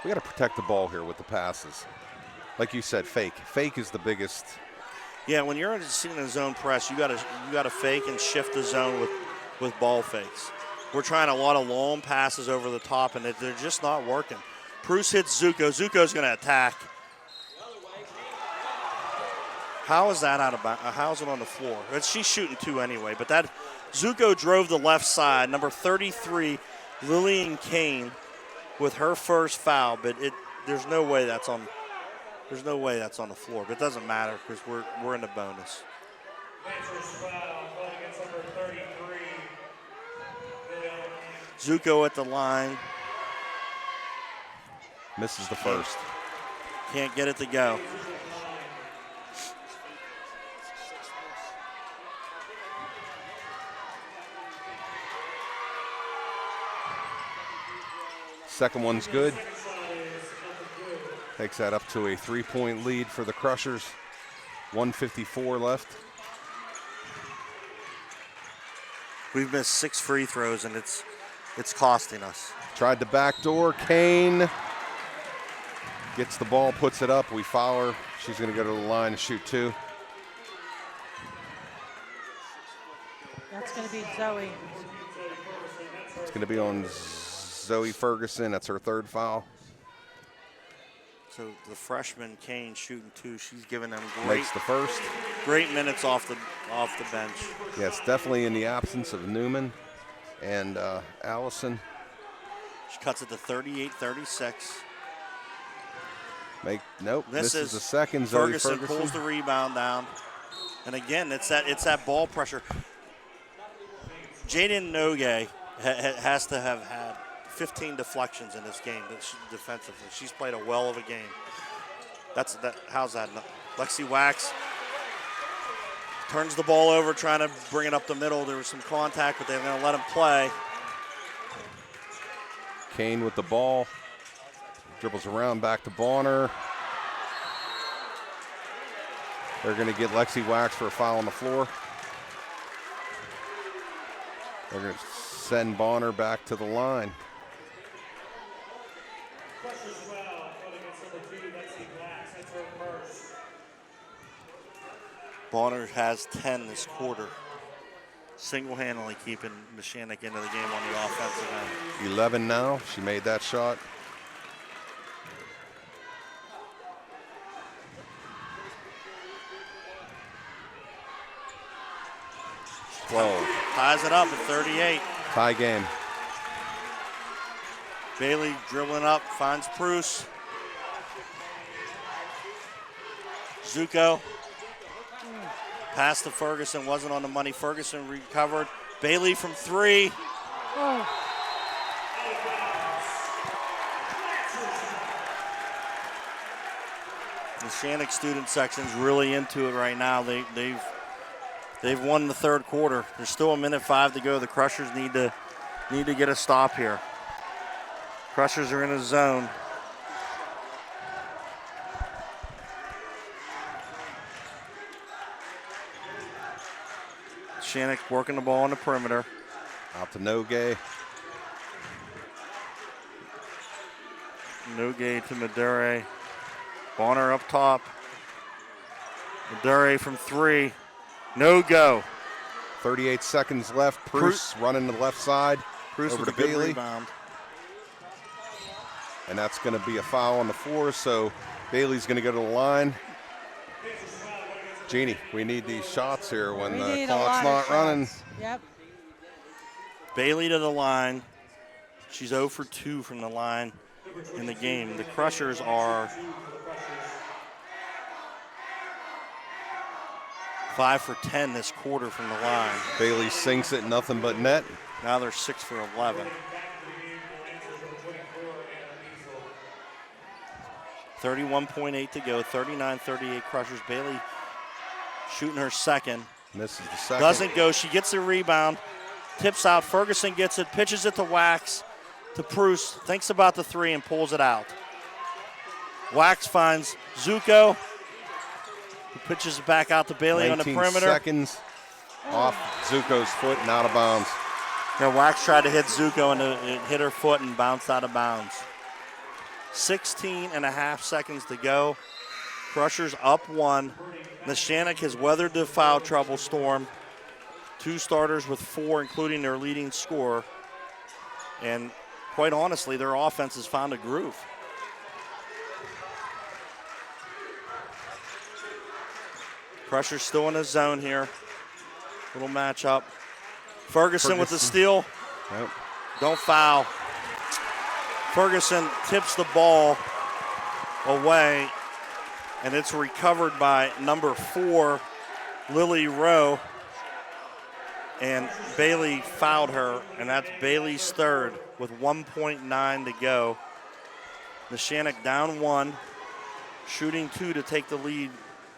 We got to protect the ball here with the passes. Like you said, fake. Fake is the biggest. Yeah, when you're in a zone press, you gotta fake and shift the zone with ball fakes. We're trying a lot of long passes over the top, and they're just not working. Bruce hits Zuko. Zuko's going to attack. How is that out of bounds? How's it on the floor? She's shooting 2 anyway, but that Zuko drove the left side. Number 33, Lillian Kane, with her first foul, but there's no way that's on. There's no way that's on the floor, but it doesn't matter because we're in the bonus. Zuko at the line. Misses the first. Can't get it to go. Second one's good. Takes that up to a 3-point lead for the Crushers. 1:54 left. We've missed 6 free throws, and it's costing us. Tried the back door. Kane gets the ball, puts it up. We foul her. She's going to go to the line and shoot 2. That's going to be Zoe. It's going to be on Zoe Ferguson. That's her 3rd foul. So the freshman Kane shooting 2. She's giving them Makes the first. Great minutes off the bench. Yes, definitely in the absence of Newman and Allison. She cuts it to 38-36. Nope. This is the second. Ferguson pulls the rebound down, and again, it's that ball pressure. Jaden Noge has to have had 15 deflections in this game defensively. She's played a well of a game. How's that? Lexi Wax turns the ball over, trying to bring it up the middle. There was some contact, but they're going to let him play. Kane with the ball. Dribbles around back to Bonner. They're going to get Lexi Wax for a foul on the floor. They're going to send Bonner back to the line. Bonner has 10 this quarter. Single-handedly keeping Mechanic into the game on the offensive end. 11 now. She made that shot. Ties it up at 38. Tie game. Bailey dribbling up, finds Bruce. Zuko. Pass to Ferguson, wasn't on the money. Ferguson recovered. Bailey from 3. The Shannock student section's really into it right now. They've won the 3rd quarter. There's still 1:05 to go. The Crushers need to get a stop here. Crushers are in a zone. Shannock working the ball on the perimeter. Out to Noge. Noge to Madure. Bonner up top. Madure from 3. No go. 38 seconds left. Bruce running to the left side. Bruce over with to a good Bailey. Rebound. And that's going to be a foul on the floor, so Bailey's going to go to the line. Jeannie, we need these shots here when the clock's not running. Yep. Bailey to the line. She's 0 for 2 from the line in the game. The Crushers are 5 for 10 this quarter from the line. Bailey sinks it, nothing but net. Now they're 6 for 11. 31.8 to go, 39-38 Crushers. Bailey shooting her second. Misses the second. Doesn't go, she gets the rebound, tips out, Ferguson gets it, pitches it to Wax, to Bruce, thinks about the three and pulls it out. Wax finds Zuko, who pitches it back out to Bailey on the perimeter. 19 seconds off Zuko's foot and out of bounds. Now Wax tried to hit Zuko and it hit her foot and bounced out of bounds. 16 and a half seconds to go. Crushers up 1. Neshannock has weathered the foul trouble storm. 2 starters with 4, including their leading scorer. And quite honestly, their offense has found a groove. Crushers still in a zone here. Little matchup. Ferguson with the steal. Yep. Don't foul. Ferguson tips the ball away, and it's recovered by number 4, Lily Rowe. And Bailey fouled her, and that's Bailey's third with 1.9 to go. Neshannock down 1, shooting 2 to take the lead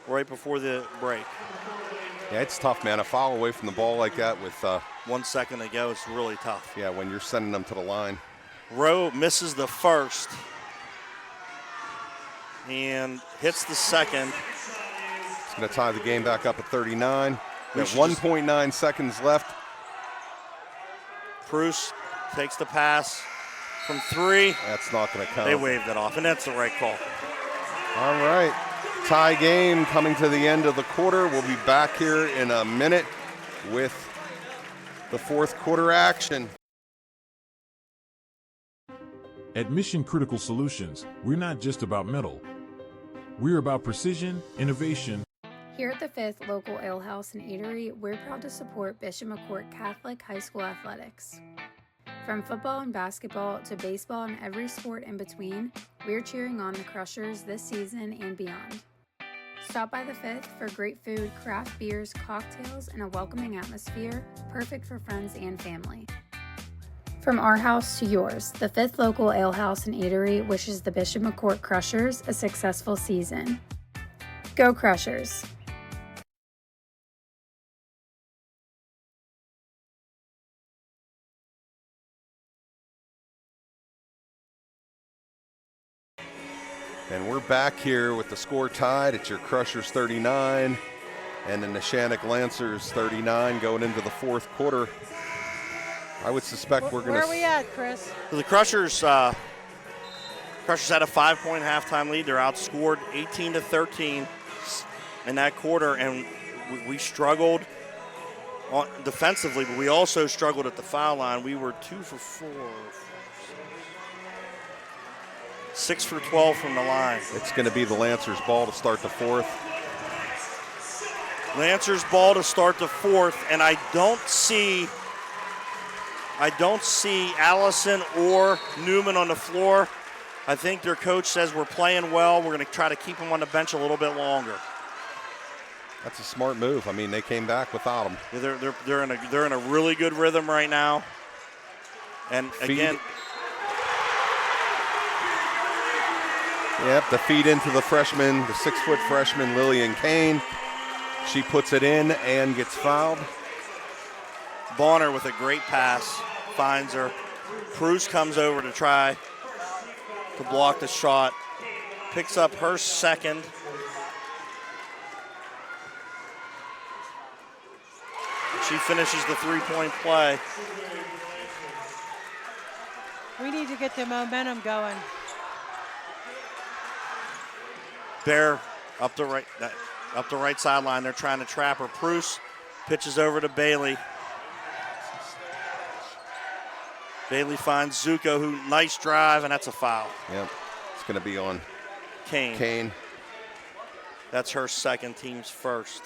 right before the break. Yeah, it's tough, man. A foul away from the ball like that with 1 second to go, it's really tough. Yeah, when you're sending them to the line. Rowe misses the first and hits the second. It's going to tie the game back up at 39. With 1.9 seconds left. Bruce takes the pass from 3. That's not going to count. They waved it off, and that's the right call. All right. Tie game coming to the end of the quarter. We'll be back here in a minute with the fourth quarter action. At Mission Critical Solutions, we're not just about metal. We're about precision, innovation. Here at the 5th Local Ale House and Eatery, we're proud to support Bishop McCourt Catholic High School athletics. From football and basketball to baseball and every sport in between, we're cheering on the Crushers this season and beyond. Stop by the 5th for great food, craft beers, cocktails, and a welcoming atmosphere, perfect for friends and family. From our house to yours, the 5th Local Ale House and Eatery wishes the Bishop McCourt Crushers a successful season. Go Crushers! And we're back here with the score tied. It's your Crushers 39 and the Neshannock Lancers 39 going into the fourth quarter. I would suspect we're going to... Where are we at, Chris? The Crushers had a 5-point halftime lead. They're outscored 18-13 in that quarter, and we struggled defensively, but we also struggled at the foul line. We were 2 for 4. 6 for 12 from the line. It's going to be the Lancers' ball to start the fourth. Lancers' ball to start the fourth, and I don't see Allison or Newman on the floor. I think their coach says we're playing well. We're going to try to keep them on the bench a little bit longer. That's a smart move. I mean, they came back without them. Yeah, they're in a really good rhythm right now. And again, yep, the feed into the freshman, the 6-foot freshman Lillian Kane. She puts it in and gets fouled. Bonner with a great pass, finds her. Bruce comes over to try to block the shot, picks up her second. She finishes the 3-point play. We need to get the momentum going. Bear up the right sideline. They're trying to trap her. Bruce pitches over to Bailey. Bailey finds Zuko, who nice drive, and that's a foul. Yep, it's going to be on Kane. That's her second, team's first.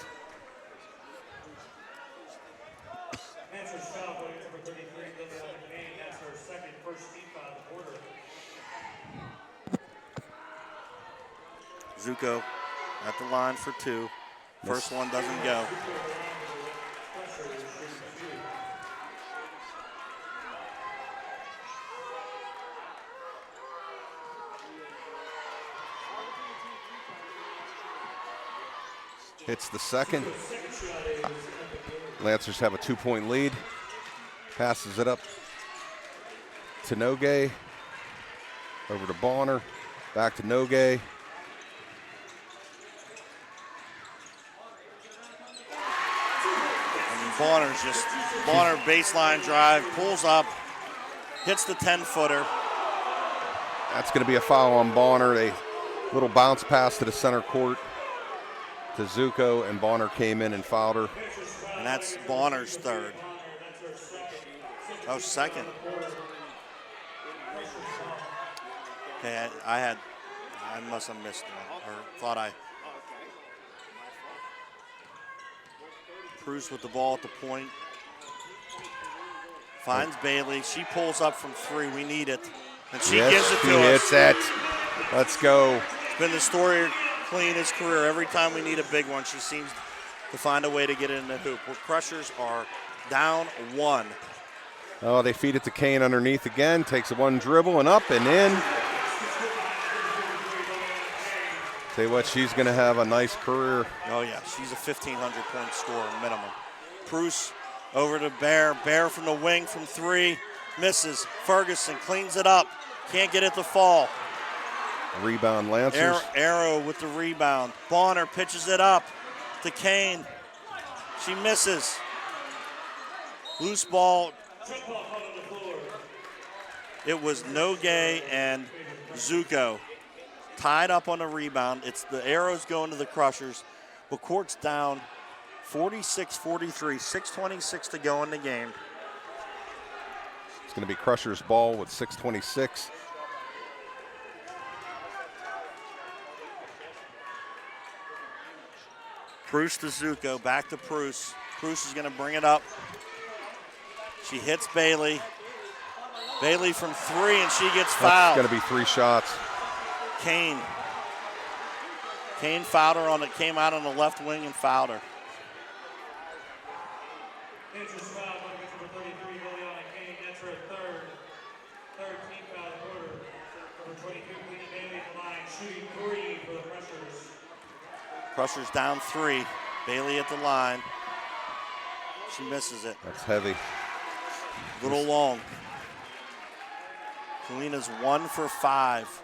Zuko at the line for 2. First one doesn't go. Hits the second. Lancers have a 2-point lead. Passes it up to Nogay. Over to Bonner. Back to Nogay. Bonner baseline drive, pulls up, hits the 10-footer. That's going to be a foul on Bonner. A little bounce pass to the center court to Zuko, and Bonner came in and fouled her. And that's Bonner's third. Oh, second. Okay, I must have missed one, or thought I. Cruz with the ball at the point. Finds Bailey. She pulls up from 3. We need it. And she gives it to us. Hits it. Let's go. It's been the story clean his career. Every time we need a big one, she seems to find a way to get it in the hoop. Where Crushers are down 1. Oh, they feed it to Kane underneath again. Takes a one dribble and up and in. Tell you what, she's going to have a nice career. Oh, yeah. She's a 1,500-point scorer minimum. Bruce over to Bear. Bear from the wing from 3. Misses. Ferguson cleans it up. Can't get it to fall. Rebound Lancers. Arrow with the rebound. Bonner pitches it up to Kane. She misses. Loose ball. It was Nogay and Zuko tied up on the rebound. It's the Arrows going to the Crushers. But court's down 46-43, 6:26 to go in the game. It's going to be Crushers' ball with 6:26. Preuss to Zuko, back to Preuss. Preuss is going to bring it up. She hits Bailey. Bailey from 3, and she gets fouled. That's going to be 3 shots. Kane fouled her on it, came out on the left wing and fouled her. Interest foul, number 33, Liliana Kane. That's her third team foul of the quarter. Number 22, Queenie Bailey at the line, shooting 3 for the Crushers. Crushers down 3. Bailey at the line. She misses it. That's heavy. A little long. Kalina's 1 for 5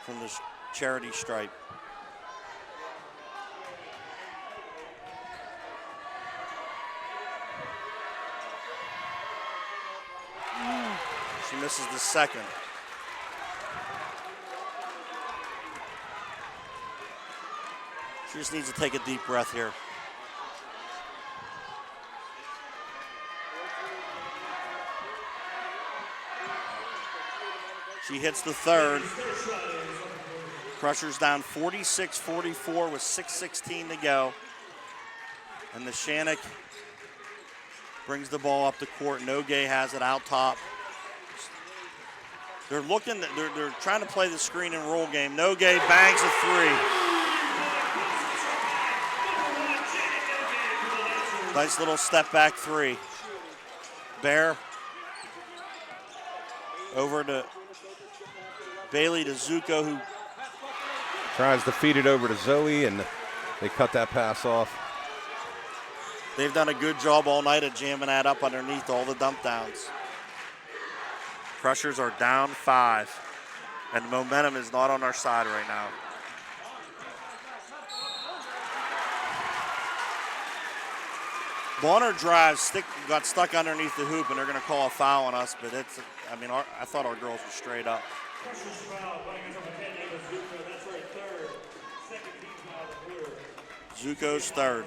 from the charity stripe. She misses the second. She just needs to take a deep breath here. She hits the third. Crushers down 46-44 with 6:16 to go. And the Shannock brings the ball up the court. Nogay has it out top. They're trying to play the screen and roll game. Nogay bangs a 3. Nice little step back 3. Bear over to Bailey to Zuko, who tries to feed it over to Zoe, and they cut that pass off. They've done a good job all night of jamming that up underneath all the dump downs. Crushers are down 5, and the momentum is not on our side right now. Bonner drives, got stuck underneath the hoop, and they're going to call a foul on us, but I thought our girls were straight up. Zuko's third.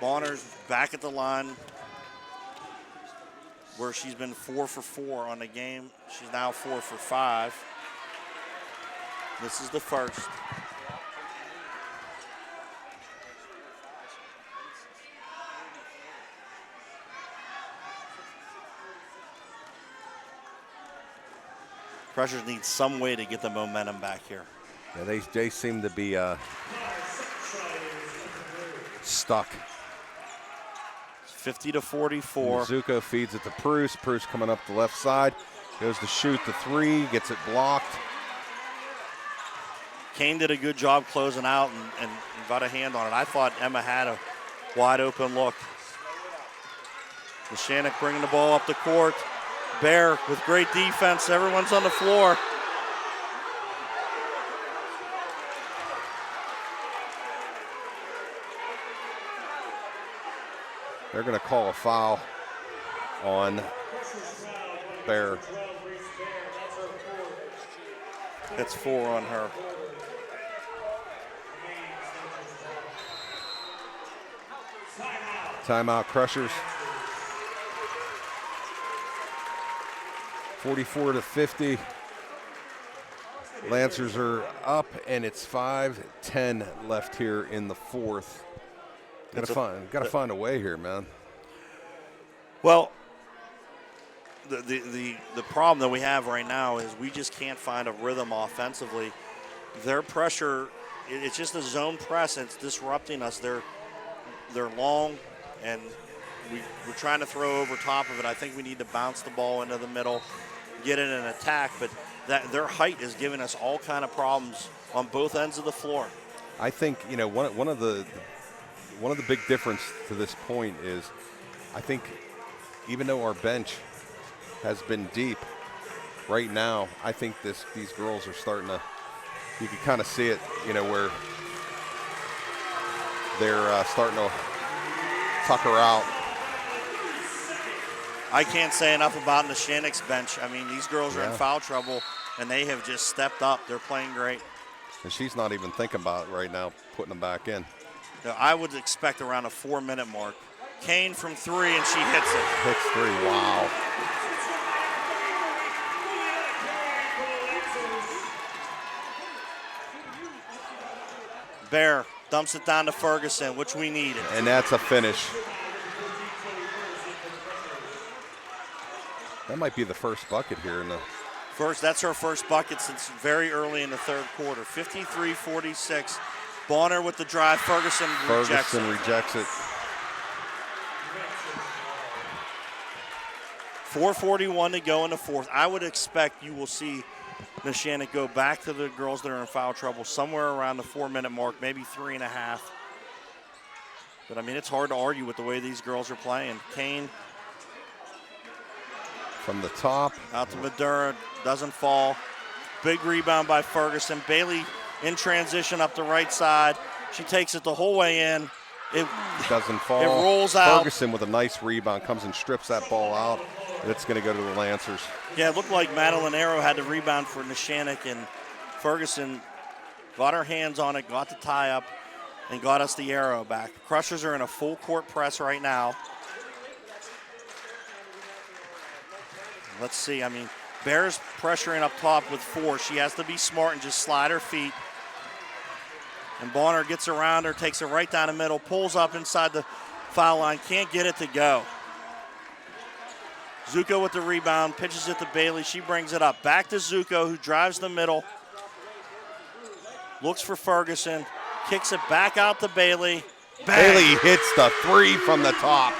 Bonner's back at the line where she's been 4 for 4 on the game. She's now 4 for 5. This is the first. Crushers need some way to get the momentum back here. Yeah, they seem to be stuck. 50-44. Zuko feeds it to Bruce. Bruce coming up the left side. Goes to shoot the three, gets it blocked. Kane did a good job closing out and got a hand on it. I thought Emma had a wide open look. Nishanik bringing the ball up the court. Bear with great defense. Everyone's on the floor. They're going to call a foul on Bear. That's 4 on her. Timeout, Crushers. 44-50. Lancers are up, and it's 5:10 left here in the fourth. Gotta find a way here, man. Well, the problem that we have right now is we just can't find a rhythm offensively. Their pressure, it's just a zone press, and it's disrupting us. They're long, and we're trying to throw over top of it. I think we need to bounce the ball into the middle, get it in an attack, but their height is giving us all kind of problems on both ends of the floor. I think, you know, one of the big difference to this point is, I think even though our bench has been deep, right now I think these girls are starting to, you can kind of see it, you know, where they're starting to tuck her out. I can't say enough about Nishanik's bench. I mean, these girls are in foul trouble, and they have just stepped up. They're playing great. And she's not even thinking about it right now, putting them back in. Now, I would expect around a 4-minute mark. Kane from 3, and she hits it. Hits 3, wow. Bear dumps it down to Ferguson, which we needed. And that's a finish. That might be the first bucket here in the that's her first bucket since very early in the third quarter. 53-46. Bonner with the drive. Ferguson rejects it. 4:41 to go in the fourth. I would expect you will see Nishanik go back to the girls that are in foul trouble somewhere around the 4-minute mark, maybe 3.5. But, I mean, it's hard to argue with the way these girls are playing. Kane from the top. Out to Madura, doesn't fall. Big rebound by Ferguson. Bailey in transition up the right side. She takes it the whole way in. It doesn't fall. It rolls out. Ferguson with a nice rebound comes and strips that ball out. And it's going to go to the Lancers. Yeah, it looked like Madeline Arrow had the rebound for Nishanik, and Ferguson got her hands on it, got the tie up, and got us the arrow back. Crushers are in a full court press right now. Let's see, I mean, Bear's pressuring up top with 4. She has to be smart and just slide her feet. And Bonner gets around her, takes it right down the middle, pulls up inside the foul line, can't get it to go. Zuko with the rebound, pitches it to Bailey. She brings it up. Back to Zuko, who drives the middle. Looks for Ferguson, kicks it back out to Bailey. Bang. Bailey hits the 3 from the top.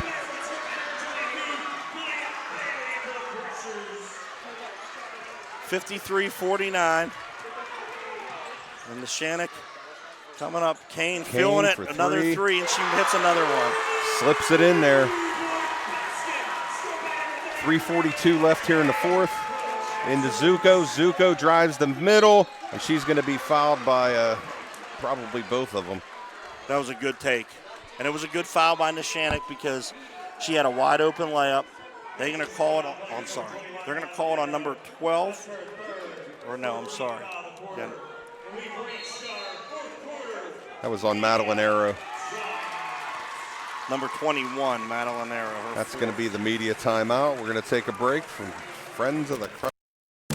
(53-49). And Nishanik coming up. Kane feeling it. Another 3, and she hits another one. Slips it in there. 3:42 left here in the fourth. Into Zuko. Zuko drives the middle, and she's going to be fouled by probably both of them. That was a good take. And it was a good foul by Nishanik because she had a wide open layup. They're going to call it on, I'm sorry. They're going to call it on number 12. Or no, I'm sorry. Yeah. That was on Madeline Arrow. Number 21, Madeline Arrow. That's going to be the media timeout. We're going to take a break from Friends of the Crush.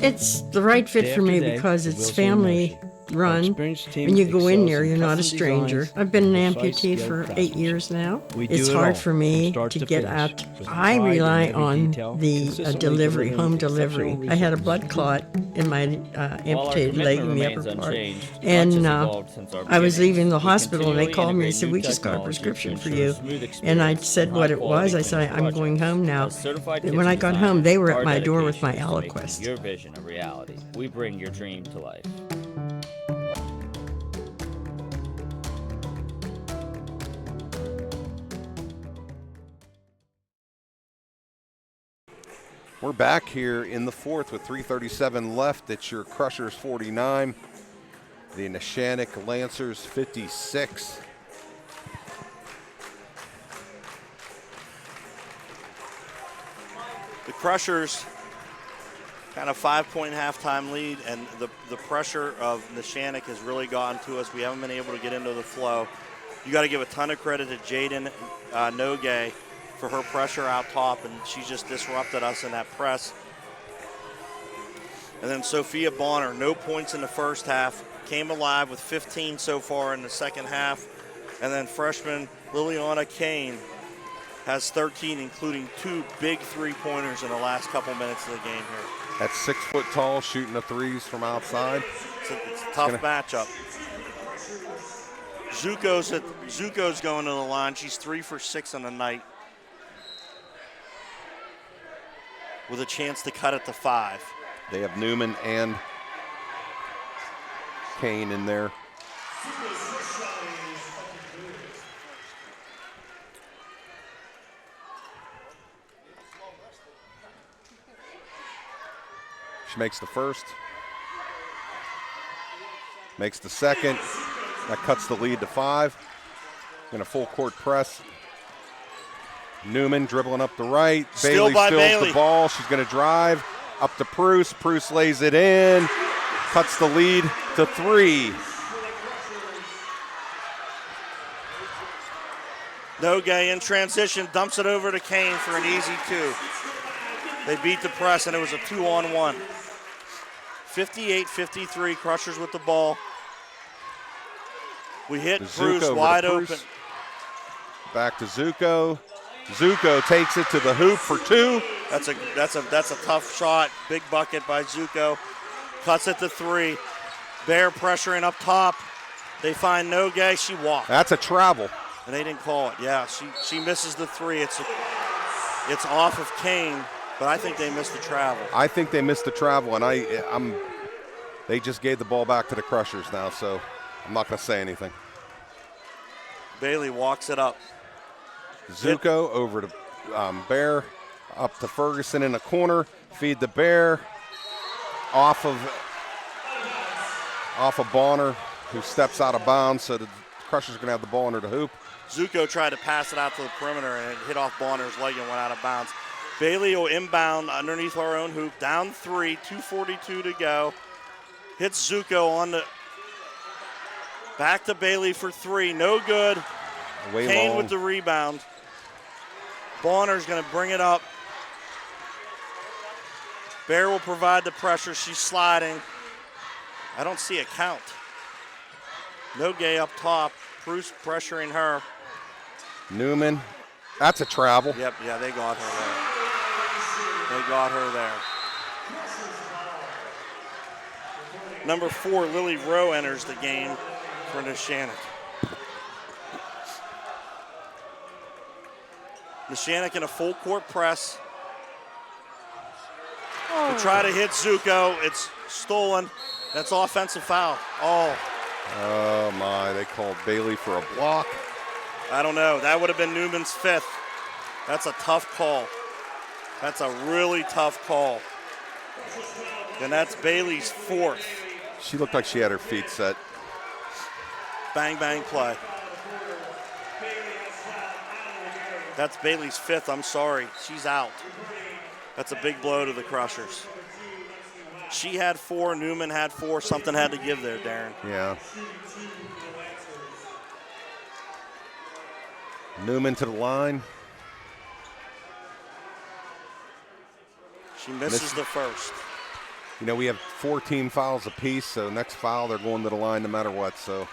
It's the right fit for me because it's family run. When you go in there, you're not a stranger. I've been an amputee for 8 years now. It's hard for me to get out. I rely on the delivery, home delivery. I had a blood clot in my amputated leg in the upper part. And I was leaving the hospital and they called me and said, we just got a prescription for you. And I said what it was. I said, I'm going home now. And when I got home, they were at my door with my Aliquest. Your vision a reality. We bring your dream to life. We're back here in the fourth with 3:37 left. It's your Crushers 49, the Neshannock Lancers 56. The Crushers kind of 5-point halftime lead, and the pressure of Neshannock has really gotten to us. We haven't been able to get into the flow. You got to give a ton of credit to Jaden Nogue for her pressure out top, and she just disrupted us in that press. And then Sophia Bonner, no points in the first half, came alive with 15 so far in the second half. And then freshman Liliana Kane has 13, including 2 big three-pointers in the last couple minutes of the game here. That's 6 foot tall, shooting the threes from outside. It's a tough matchup. Zuko's going to the line. She's 3 for 6 on the night, with a chance to cut it to 5. They have Newman and Kane in there. She makes the first, makes the second. That cuts the lead to 5. In a full court press. Newman dribbling up the right. Steal Bailey by steals Bailey. the ball. She's going to drive up to Pruce. Pruce lays it in. Cuts the lead to 3. Nogue in transition, dumps it over to Kane for an easy 2. They beat the press, and it was a 2-on-1. 58-53, Crushers with the ball. We hit Bruce wide open. Back to Zuko. Zuko takes it to the hoop for 2. That's a tough shot. Big bucket by Zuko. Cuts it to 3. Bear pressuring up top. They find Nogue. She walked. That's a travel. And they didn't call it. Yeah, she misses the 3. It's off of Kane, but I think they missed the travel. I think they missed the travel, and they just gave the ball back to the Crushers now, so I'm not going to say anything. Bailey walks it up. Zuko over to Bear, up to Ferguson in the corner. Feed the Bear. Off of Bonner, who steps out of bounds, so the Crushers are going to have the ball under the hoop. Zuko tried to pass it out to the perimeter, and it hit off Bonner's leg and went out of bounds. Bailey will inbound underneath our own hoop. Down 3, 2:42 to go. Hits Zuko on the back to Bailey for 3. No good. Kane with the rebound. Bonner's going to bring it up. Bear will provide the pressure. She's sliding. I don't see a count. Nogue up top. Bruce pressuring her. Newman. That's a travel. Yep, yeah, they got her there. They got her there. Number 4, Lily Rowe enters the game for Neshannock. Neshannock in a full court press. To try to hit Zuko. It's stolen. That's offensive foul. Oh my, they called Bailey for a block. I don't know. That would have been Newman's 5th. That's a tough call. That's a really tough call. And that's Bailey's 4th. She looked like she had her feet set. Bang, bang play. That's Bailey's 5th. I'm sorry. She's out. That's a big blow to the Crushers. She had 4. Newman had 4. Something had to give there, Darren. Yeah. Newman to the line. She misses the first. You know, we have 4 team fouls apiece, so next foul, they're going to the line no matter what, so.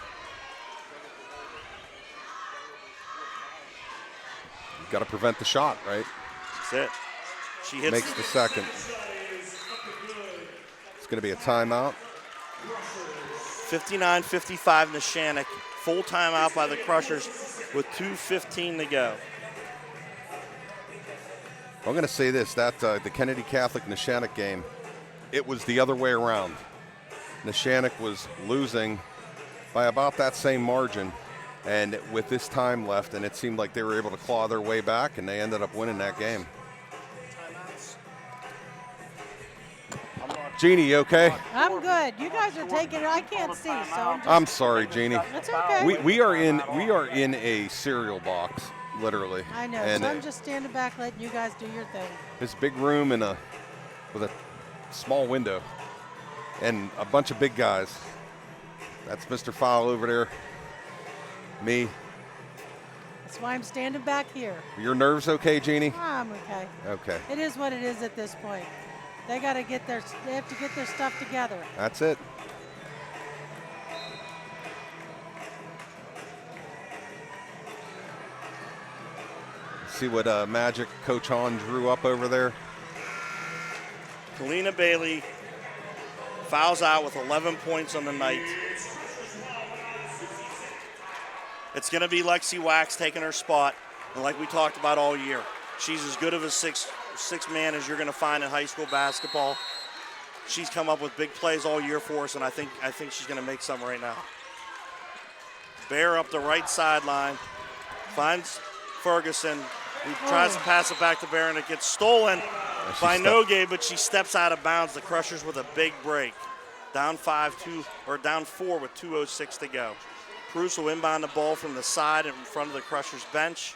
You've got to prevent the shot, right? That's it. She hits. Makes the second. It's going to be a timeout. 59-55 Neshannock. Full timeout by the Crushers with 2:15 to go. I'm going to say this, that the Kennedy Catholic Neshannock game, it was the other way around. Neshannock was losing by about that same margin, and with this time left, and it seemed like they were able to claw their way back, and they ended up winning that game. Jeannie, you okay? I'm good. You guys are taking it. I can't see, so I'm sorry, Jeannie. It's okay. We are in a cereal box, literally. I know. And so I'm just standing back, letting you guys do your thing. this big room with a small window and a bunch of big guys. That's Mr. Fowl over there. Me. That's why I'm standing back here. Your nerves okay, Jeannie? I'm okay. Okay. It is what it is at this point. They have to get their stuff together. That's it. See what magic Coach Hahn drew up over there. Kalina Bailey fouls out with 11 points on the night. It's going to be Lexi Wax taking her spot, and like we talked about all year, she's as good of a six man as you're going to find in high school basketball. She's come up with big plays all year for us, and I think she's going to make some right now. Bear up the right sideline, finds Ferguson. He tries to pass it back to Bear, and it gets stolen by Nogue, but she steps out of bounds. The Crushers with a big break. Down 4 with 2:06 to go. Bruce will inbound the ball from the side in front of the Crushers bench.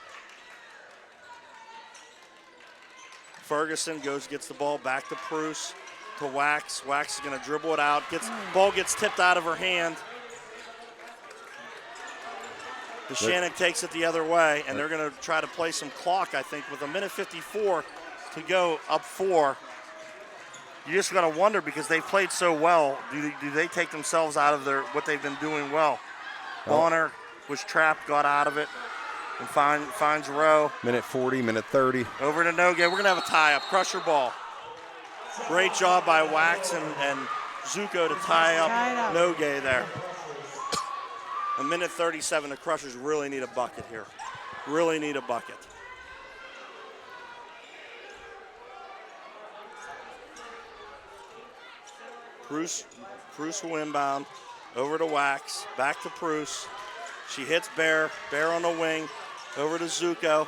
Ferguson gets the ball back to Bruce, to Wax. Wax is going to dribble it out. Ball gets tipped out of her hand. Neshannock takes it the other way, and they're going to try to play some clock, I think, with 1:54 to go, up 4. You just got to wonder, because they've played so well, do they take themselves out of what they've been doing well? Bonner was trapped, got out of it, and finds Rowe. Minute 40, minute 30. Over to Nogue. We're going to have a tie-up. Crusher ball. Great job by Wax and Zuko to tie up Nogue there. 1:37. The Crushers really need a bucket here. Really need a bucket. Bruce will inbound. Over to Wax. Back to Bruce. She hits Bear. Bear on the wing. Over to Zuko.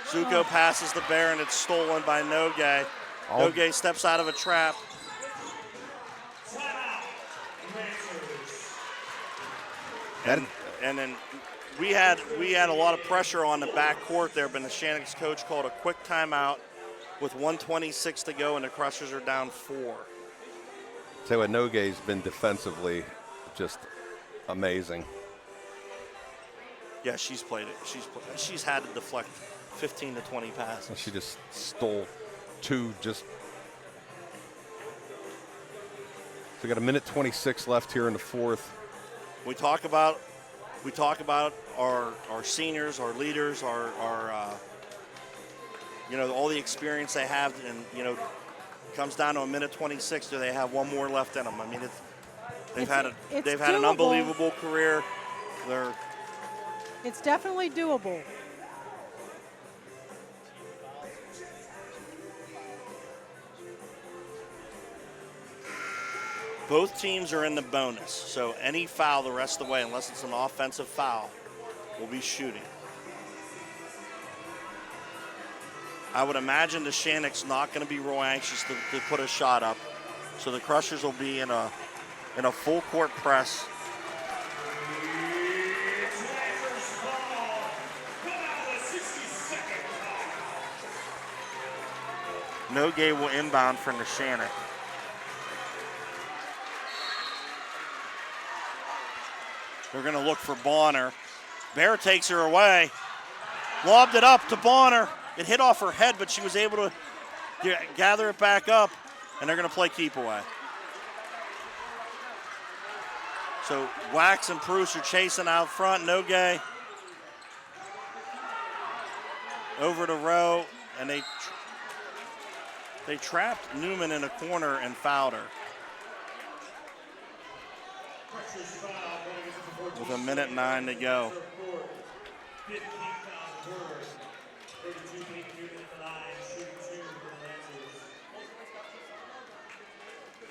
Zuko passes the Bear, and it's stolen by Nogue. Nogue steps out of a trap. And then we had a lot of pressure on the back court there, but Neshannock's coach called a quick timeout with 1:26 to go, and the Crushers are down 4. Say what, Nogue's been defensively just amazing. Yeah, she's played it. She's had to deflect 15 to 20 passes. She just stole 2 just. So we got 1:26 left here in the 4th. We talk about our seniors, our leaders, our all the experience they have, and it comes down to 1:26. Do they have one more left in them? I mean, they've had an unbelievable career. It's definitely doable. Both teams are in the bonus, so any foul the rest of the way, unless it's an offensive foul, will be shooting. I would imagine the Neshannock's not going to be real anxious to put a shot up, so the Crushers will be in a full court press. Nogue will inbound for Neshannock. They're going to look for Bonner. Bear takes her away. Lobbed it up to Bonner. It hit off her head, but she was able to gather it back up, and they're going to play keep away. So Wax and Bruce are chasing out front. Nogue over to Rowe, and they trapped Newman in a corner and fouled her. With 1:09 to go.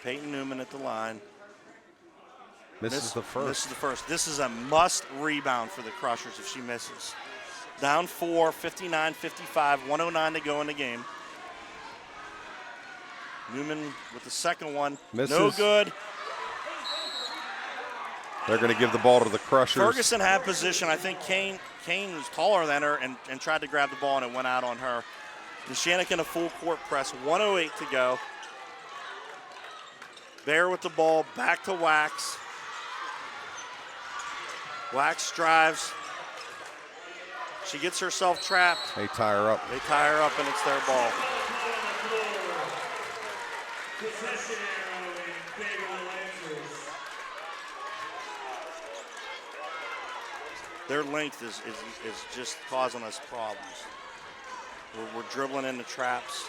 Peyton Newman at the line. Misses the first. Misses the first. This is a must rebound for the Crushers if she misses. Down 4, 59-55, 1:09 to go in the game. Newman with the second one. Misses. No good. They're going to give the ball to the Crushers. Ferguson had position. I think Kane was taller than her and tried to grab the ball, and it went out on her. Neshannock in a full court press. 1:08 to go. Bear with the ball. Back to Wax. Wax drives. She gets herself trapped. They tie her up. They tie her up, and it's their ball. Their length is just causing us problems. We're dribbling into traps.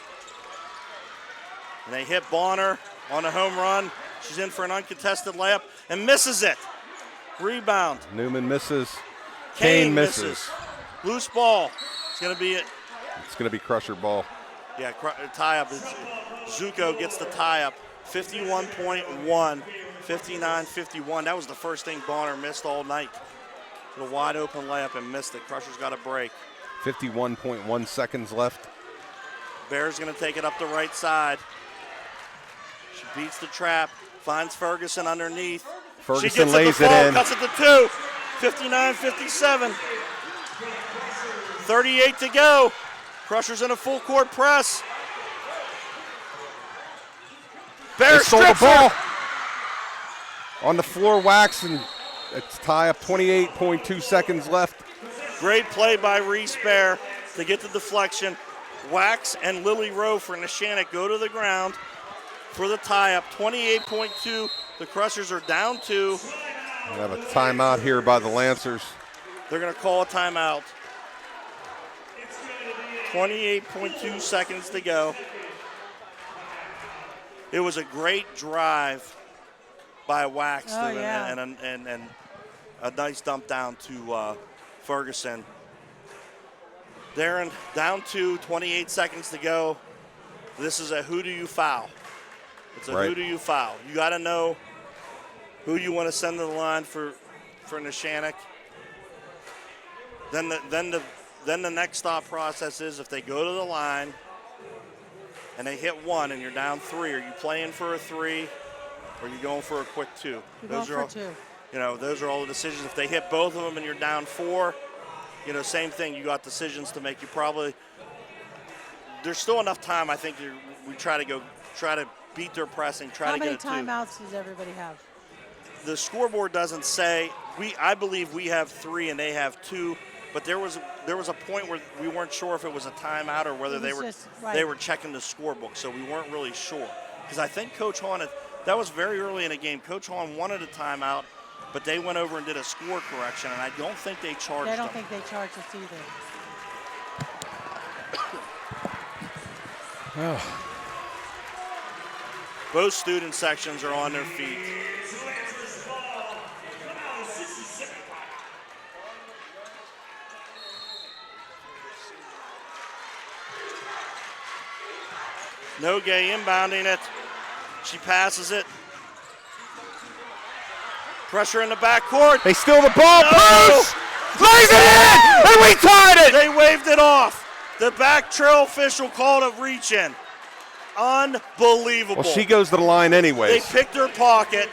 And they hit Bonner on a home run. She's in for an uncontested layup and misses it. Rebound. Newman misses. Kane misses. Loose ball. It's going to be it. It's going to be Crusher ball. Yeah, tie up. Zuko gets the tie up. 51.1, 59-51. That was the first thing Bonner missed all night. A wide open layup and missed it. Crusher's got a break. 51.1 seconds left. Bear's going to take it up the right side. She beats the trap, finds Ferguson underneath. Ferguson she gets lays it, it in. Cuts it to 2. 59-57. 38 to go. Crushers in a full court press. Bear stole the strips ball. her. On the floor, Wax, and it's tie up. 28.2 seconds left. Great play by Reese Bear to get the deflection. Wax and Lily Rowe for Neshannock go to the ground for the tie-up. 28.2. The Crushers are down 2. We have a timeout here by the Lancers. They're going to call a timeout. 28.2 seconds to go. It was a great drive by Wax and a nice dump down to Ferguson. Darren, down 2, 28 seconds to go. This is a who do you foul? It's a who do you foul. You got to know who you want to send to the line for Neshannock. Then the next thought process is if they go to the line and they hit 1 and you're down 3, are you playing for a 3 or are you going for a quick 2? Those are all the decisions. If they hit both of them and you're down 4, same thing. You got decisions to make. You probably there's still enough time. I think we try to beat their pressing. How many timeouts does everybody have? The scoreboard doesn't say. I believe we have 3 and they have 2. But there was a point where we weren't sure if it was a timeout or whether they were checking the scorebook, so we weren't really sure. Because I think Coach Hahn, that was very early in the game. Coach Hahn wanted a timeout, but they went over and did a score correction, and I don't think they charged them. I don't think they charged us either. Both student sections are on their feet. Nogue inbounding it. She passes it. Pressure in the backcourt. They steal the ball. Bruce lays it in, and we tied it. They waved it off. The back trail official called a reach in. Unbelievable. Well, she goes to the line anyways. They picked her pocket.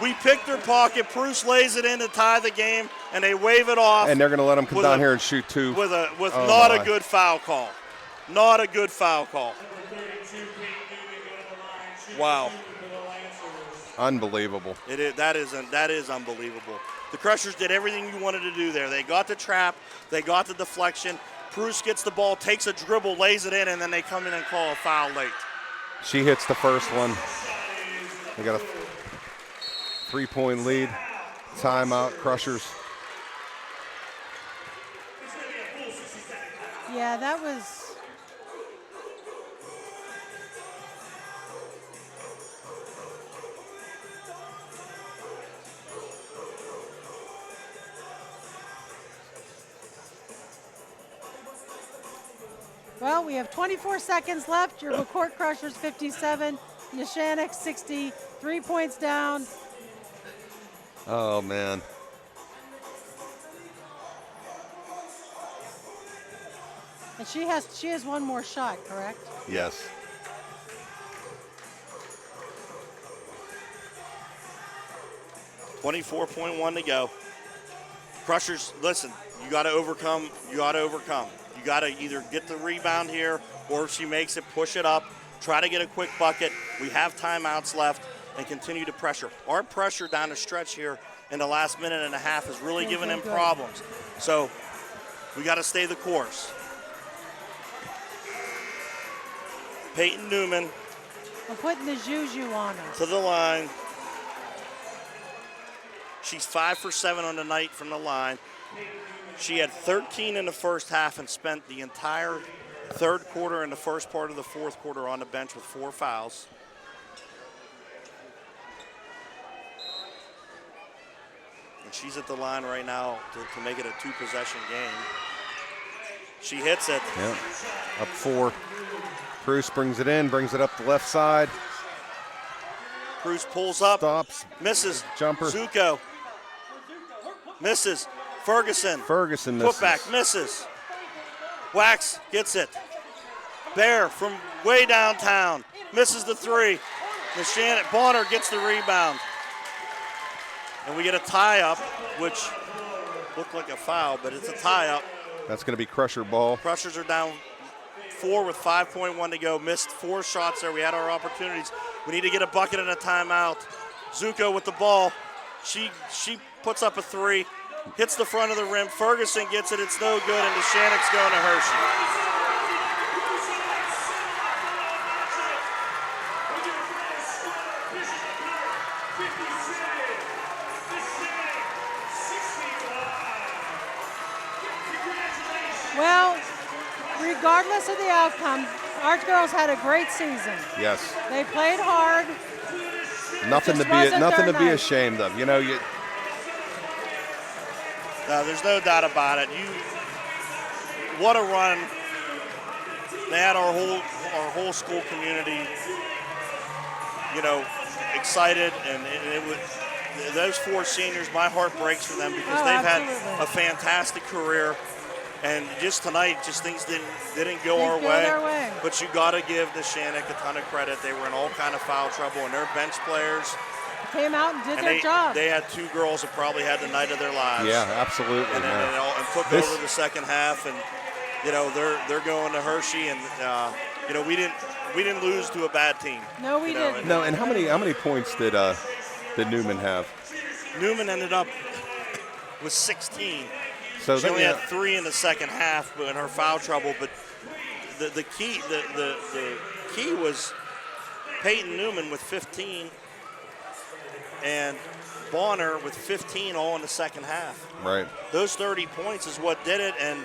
We picked her pocket. Bruce lays it in to tie the game, and they wave it off. And they're going to let them come down here and shoot 2. With not a good foul call. Not a good foul call. Wow. Unbelievable. That is unbelievable. The Crushers did everything you wanted to do there. They got the trap. They got the deflection. Bruce gets the ball, takes a dribble, lays it in, and then they come in and call a foul late. She hits the first one. They got a 3-point lead. Timeout, Crushers. Yeah, that was. Well, we have 24 seconds left. Your McCourt Crushers 57, Neshannock 60, 3 points down. Oh, man. And she has one more shot, correct? Yes. .1 to go. Crushers, listen, you got to overcome. You got to either get the rebound here, or if she makes it, push it up, try to get a quick bucket. We have timeouts left and continue to pressure. Our pressure down the stretch here in the last minute and a half has really given them problems. So we got to stay the course. Peyton Newman. I'm putting the juju on her. To the line. She's 5 for 7 on the night from the line. She had 13 in the first half and spent the entire third quarter and the first part of the fourth quarter on the bench with 4 fouls. And she's at the line right now to make it a 2-possession game. She hits it. Yep. Up 4. Cruz brings it in, brings it up the left side. Cruz pulls up. Stops. Misses. Jumper. Zuko. Misses. Ferguson. Misses. Putback. Misses. Wax gets it. Bear from way downtown. Misses the 3. Neshannock Bonner gets the rebound. And we get a tie-up, which looked like a foul, but it's a tie-up. That's going to be Crusher ball. Crushers are down 4 with 5.1 to go. Missed 4 shots there. We had our opportunities. We need to get a bucket and a timeout. Zuko with the ball. She puts up a 3. Hits the front of the rim. Ferguson gets it. It's no good, and Neshannock's going to Hershey. Well, regardless of the outcome, our girls had a great season. Yes. They played hard. Nothing to be ashamed of. You know, No, there's no doubt about it. What a run! They had our whole school community, excited, and it was those 4 seniors. My heart breaks for them because they've had a fantastic career, and just tonight, things didn't go our way. But you got to give Neshannock a ton of credit. They were in all kind of foul trouble, and their bench players came out and did their job. They had 2 girls that probably had the night of their lives. Yeah, absolutely. And took over the second half, and they're going to Hershey, and we didn't lose to a bad team. No, we didn't. No, and how many points did Newman have? Newman ended up with 16. So she only had 3 in the second half, but in her foul trouble. But the key was Peyton Newman with 15. And Bonner with 15 all in the second half. Right. Those 30 points is what did it. And,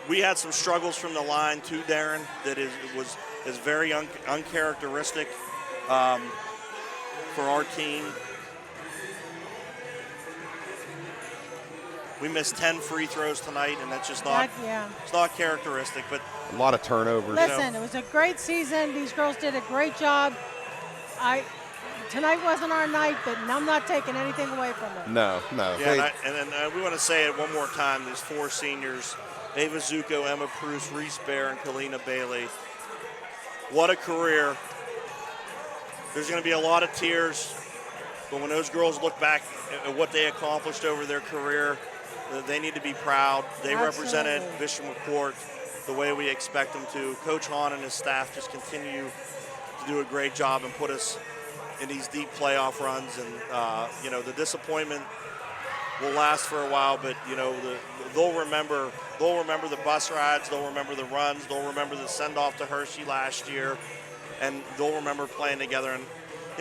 we had some struggles from the line too, Darren, that is very uncharacteristic for our team. We missed 10 free throws tonight, and that's just it's not characteristic. But a lot of turnovers. Listen, it was a great season. These girls did a great job. Tonight wasn't our night, but I'm not taking anything away from it. No. Yeah, and we want to say it one more time, these 4 seniors, Ava Zuko, Emma Pruse, Reese Bear, and Kalina Bailey. What a career. There's going to be a lot of tears, but when those girls look back at what they accomplished over their career, they need to be proud. They represented Bishop McCourt the way we expect them to. Coach Hahn and his staff just continue to do a great job and put us in these deep playoff runs, and the disappointment will last for a while, but they'll remember the bus rides, they'll remember the runs, they'll remember the send-off to Hershey last year, and they'll remember playing together. And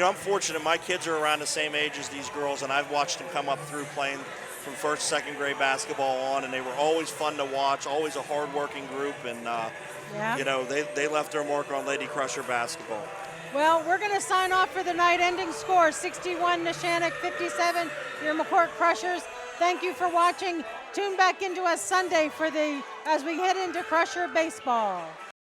I'm fortunate. My kids are around the same age as these girls, and I've watched them come up through playing from first, second grade basketball on, and they were always fun to watch, always a hard-working group, and, they left their mark on Lady Crusher basketball. Well, we're going to sign off for the night. Ending score 61, Neshannock 57, your McCourt Crushers. Thank you for watching. Tune back into us Sunday as we head into Crusher baseball.